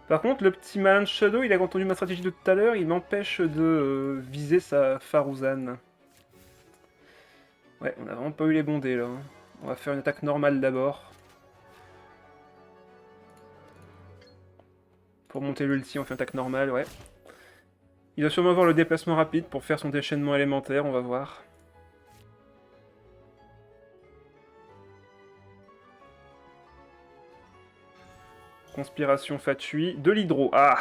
Par contre, le petit malin de Shadow, il a entendu ma stratégie de tout à l'heure, il m'empêche de viser sa Farouzan. Ouais, on a vraiment pas eu les bons dés là. On va faire une attaque normale d'abord. Pour monter l'ulti, on fait une attaque normale, ouais. Il va sûrement avoir le déplacement rapide pour faire son déchaînement élémentaire, on va voir. Conspiration fatui, de l'hydro. Ah!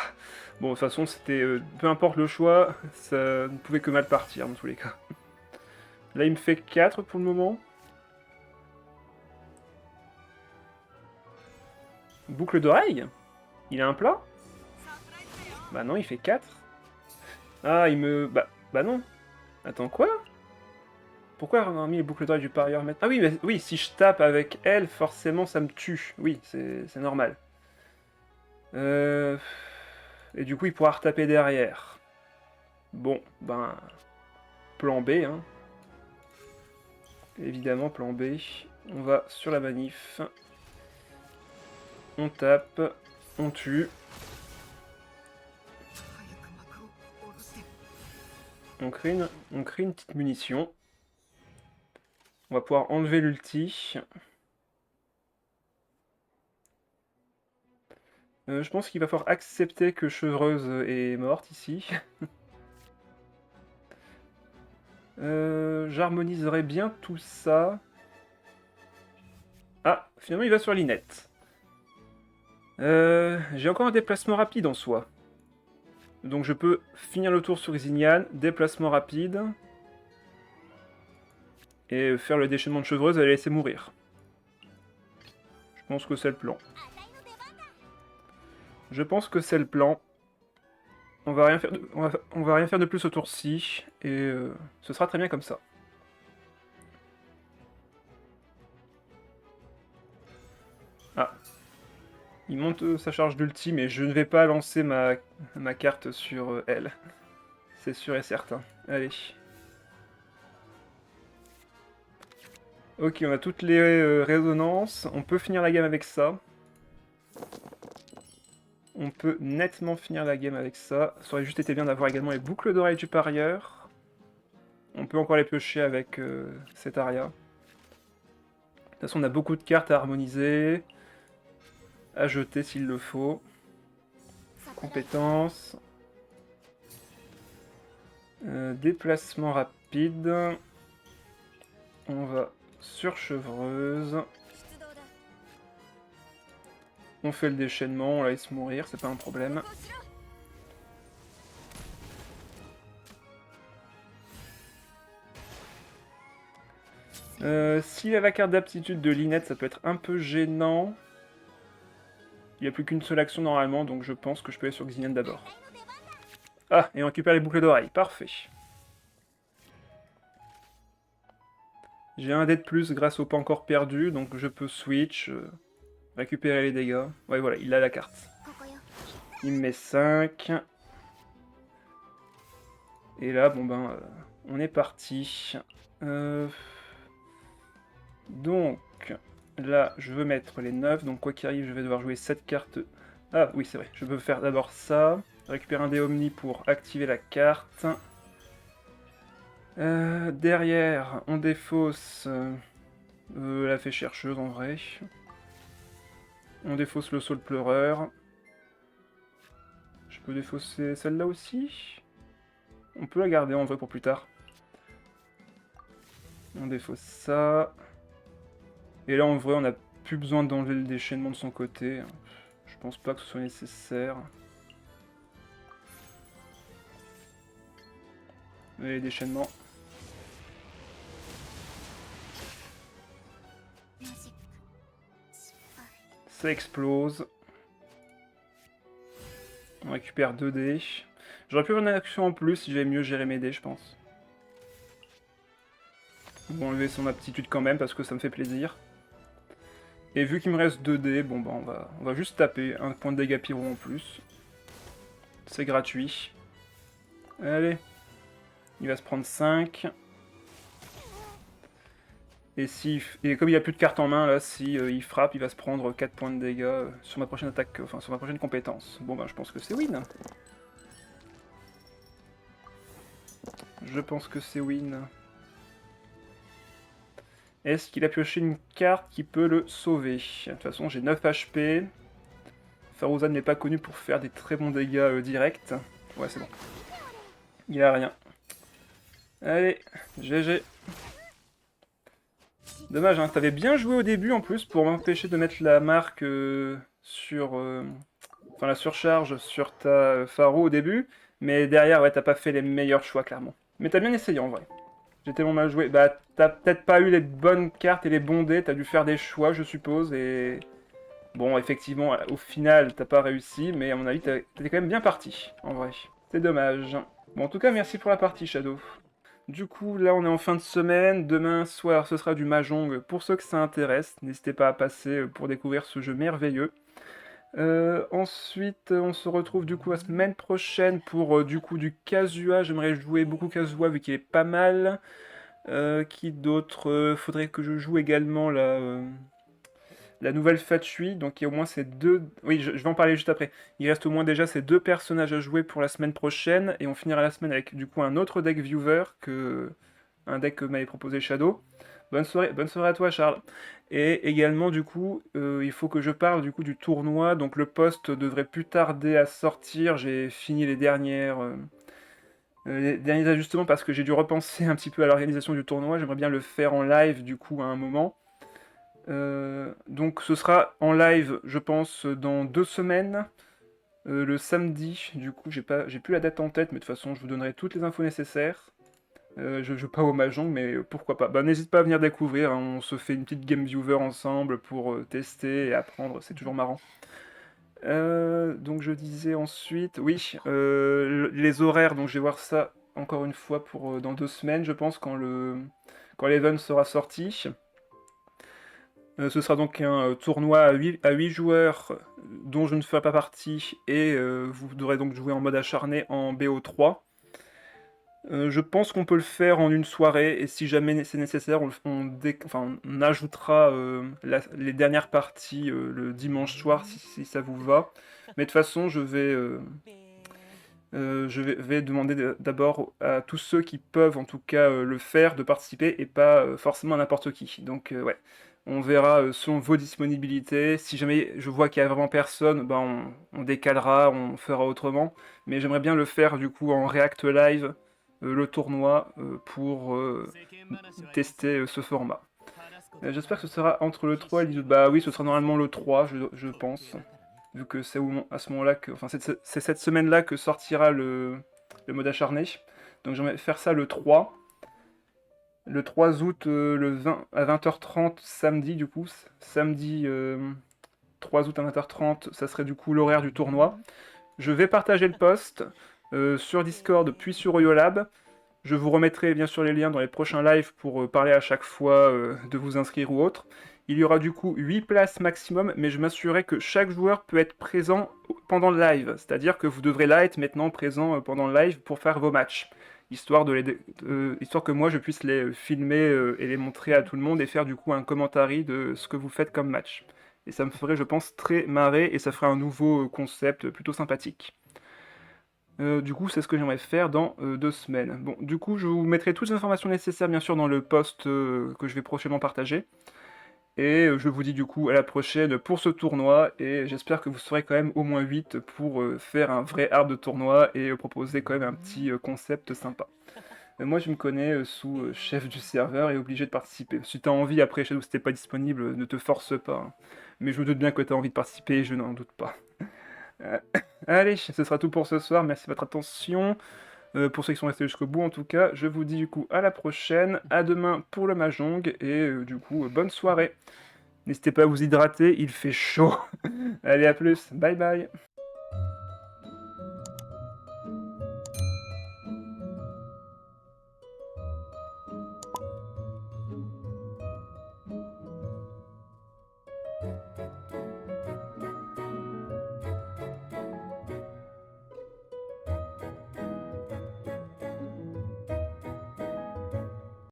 Bon, de toute façon, c'était... peu importe le choix, ça ne pouvait que mal partir, dans tous les cas. Là, il me fait 4 pour le moment. Boucle d'oreille? Il a un plat? Bah non, il fait 4. Ah, il me... Bah non. Attends, quoi? Pourquoi on a mis les boucles d'oreille du parieur maintenant? Ah oui, mais oui, si je tape avec elle, forcément ça me tue. Oui, c'est normal. Et du coup, il pourra retaper derrière. Bon, ben... Plan B, hein. Évidemment, plan B. On va sur la manif. On tape. On tue. On crée une petite munition. On va pouvoir enlever l'ulti. Je pense qu'il va falloir accepter que Chevreuse est morte ici. J'harmoniserai bien tout ça. Ah, finalement il va sur Linette. J'ai encore un déplacement rapide en soi. Donc je peux finir le tour sur Xignan, déplacement rapide. Et faire le déchaînement de Chevreuse et la laisser mourir. Je pense que c'est le plan. Je pense que c'est le plan. On va rien faire de plus au tour-ci, et ce sera très bien comme ça. Ah. Il monte sa charge d'ulti, mais je ne vais pas lancer ma carte sur elle. C'est sûr et certain. Allez. Ok, on a toutes les résonances. On peut finir la game avec ça. On peut nettement finir la game avec ça. Ça aurait juste été bien d'avoir également les boucles d'oreilles du parieur. On peut encore les piocher avec Cetaria. De toute façon, on a beaucoup de cartes à harmoniser. à jeter s'il le faut. Compétences. Déplacement rapide. On va sur chevreuse. On fait le déchaînement, on la laisse mourir, c'est pas un problème. S'il a la carte d'aptitude de Lynette, ça peut être un peu gênant. Il n'y a plus qu'une seule action normalement, donc je pense que je peux aller sur Xinian d'abord. Ah, et on récupère les boucles d'oreilles, parfait. J'ai un dé de plus grâce au pas encore perdu, donc je peux switch, récupérer les dégâts. Ouais, voilà, il a la carte. Il me met 5. Et là, bon ben, on est parti. Donc, là, je veux mettre les 9, donc quoi qu'il arrive, je vais devoir jouer 7 cartes. Ah oui, c'est vrai, je peux faire d'abord ça. Récupérer un dé Omni pour activer la carte. Derrière, on défausse la fée chercheuse en vrai. On défausse le saule pleureur. Je peux défausser celle-là aussi. On peut la garder en vrai pour plus tard. On défausse ça. Et là en vrai on n'a plus besoin d'enlever le déchaînement de son côté. Je pense pas que ce soit nécessaire. Et les déchaînements. Ça explose. On récupère 2 dés. J'aurais pu avoir une action en plus si j'avais mieux géré mes dés, je pense. On va enlever son aptitude quand même parce que ça me fait plaisir. Et vu qu'il me reste 2 dés, bon bah on va juste taper un point de dégâts pyro en plus. C'est gratuit. Allez. Il va se prendre 5. Et comme il a plus de cartes en main, là, si il frappe, il va se prendre 4 points de dégâts sur ma prochaine attaque, enfin sur ma prochaine compétence. Bon bah je pense que c'est win. Je pense que c'est win. Est-ce qu'il a pioché une carte qui peut le sauver? De toute façon, j'ai 9 HP. Faruzan n'est pas connu pour faire des très bons dégâts directs. Ouais, c'est bon. Il a rien. Allez, GG. Dommage, hein, t'avais bien joué au début en plus pour m'empêcher de mettre la marque sur... Enfin, la surcharge sur ta Pharo au début. Mais derrière, ouais, t'as pas fait les meilleurs choix, clairement. Mais t'as bien essayé en vrai. J'ai tellement mal joué. Bah, t'as peut-être pas eu les bonnes cartes et les bons dés, t'as dû faire des choix, je suppose, et... Bon, effectivement, au final, t'as pas réussi, mais à mon avis, t'étais quand même bien parti, en vrai. C'est dommage. Bon, en tout cas, merci pour la partie, Shadow. Du coup, là, on est en fin de semaine. Demain soir, ce sera du Mahjong. Pour ceux que ça intéresse, n'hésitez pas à passer pour découvrir ce jeu merveilleux. Ensuite, on se retrouve du coup la semaine prochaine pour du coup du Kazuha. J'aimerais jouer beaucoup Kazuha vu qu'il est pas mal. Qui d'autre faudrait que je joue également la nouvelle Fatsui. Donc il y a au moins ces deux... Oui, je vais en parler juste après. Il reste au moins déjà ces deux personnages à jouer pour la semaine prochaine. Et on finira la semaine avec du coup un autre deck viewer que... Un deck que m'avait proposé Shadow. Bonne soirée à toi Charles. Et également du coup, il faut que je parle du coup du tournoi. Donc le post devrait plus tarder à sortir. J'ai fini les derniers ajustements parce que j'ai dû repenser un petit peu à l'organisation du tournoi. J'aimerais bien le faire en live du coup à un moment. Donc ce sera en live, je pense, dans 2 semaines. Le samedi, du coup, j'ai plus la date en tête, mais de toute façon, je vous donnerai toutes les infos nécessaires. Je joue pas au Mahjong, mais pourquoi pas. Bah, n'hésite pas à venir découvrir, hein, on se fait une petite game viewer ensemble pour tester et apprendre, c'est toujours marrant. Donc je disais ensuite, oui, les horaires, donc je vais voir ça encore une fois pour dans 2 semaines, je pense, quand l'event sera sorti. Ce sera donc un tournoi à 8 joueurs dont je ne ferai pas partie et vous devrez donc jouer en mode acharné en BO3. Je pense qu'on peut le faire en une soirée et si jamais c'est nécessaire, on ajoutera les dernières parties le dimanche soir si ça vous va. Mais de toute façon, vais demander d'abord à tous ceux qui peuvent en tout cas le faire de participer et pas forcément à n'importe qui. Donc ouais. On verra selon vos disponibilités. Si jamais je vois qu'il y a vraiment personne, ben on décalera, on fera autrement. Mais j'aimerais bien le faire du coup en React Live, le tournoi, pour tester ce format. J'espère que ce sera entre le 3 et le 18. Bah oui, ce sera normalement le 3, je pense. Vu que c'est à ce moment-là que. Enfin, c'est cette semaine-là que sortira le mode acharné. Donc j'aimerais faire ça le 3. Le 3 août, le 20, à 20h30, samedi du coup. Samedi 3 août à 20h30, ça serait du coup l'horaire du tournoi. Je vais partager le post sur Discord puis sur Oyolab. Je vous remettrai bien sûr les liens dans les prochains lives pour parler à chaque fois de vous inscrire ou autre. Il y aura du coup 8 places maximum, mais je m'assurerai que chaque joueur peut être présent pendant le live. C'est-à-dire que vous devrez là être maintenant présent pendant le live pour faire vos matchs. Histoire que moi je puisse les filmer et les montrer à tout le monde et faire du coup un commentary de ce que vous faites comme match. Et ça me ferait, je pense, très marrer et ça ferait un nouveau concept plutôt sympathique. Du coup, c'est ce que j'aimerais faire dans 2 semaines. Bon, du coup, je vous mettrai toutes les informations nécessaires, bien sûr, dans le post que je vais prochainement partager. Et je vous dis du coup à la prochaine pour ce tournoi. Et j'espère que vous serez quand même au moins 8 pour faire un vrai hard de tournoi et proposer quand même un petit concept sympa. Moi, je me connais sous chef du serveur et obligé de participer. Si t'as envie, après, Shadow, si t'es pas disponible, ne te force pas, hein. Mais je me doute bien que t'as envie de participer, je n'en doute pas. Euh, Allez, ce sera tout pour ce soir. Merci de votre attention. Pour ceux qui sont restés jusqu'au bout, en tout cas, je vous dis du coup à la prochaine. À demain pour le Mahjong. Et du coup, bonne soirée. N'hésitez pas à vous hydrater, il fait chaud. Allez, à plus. Bye bye.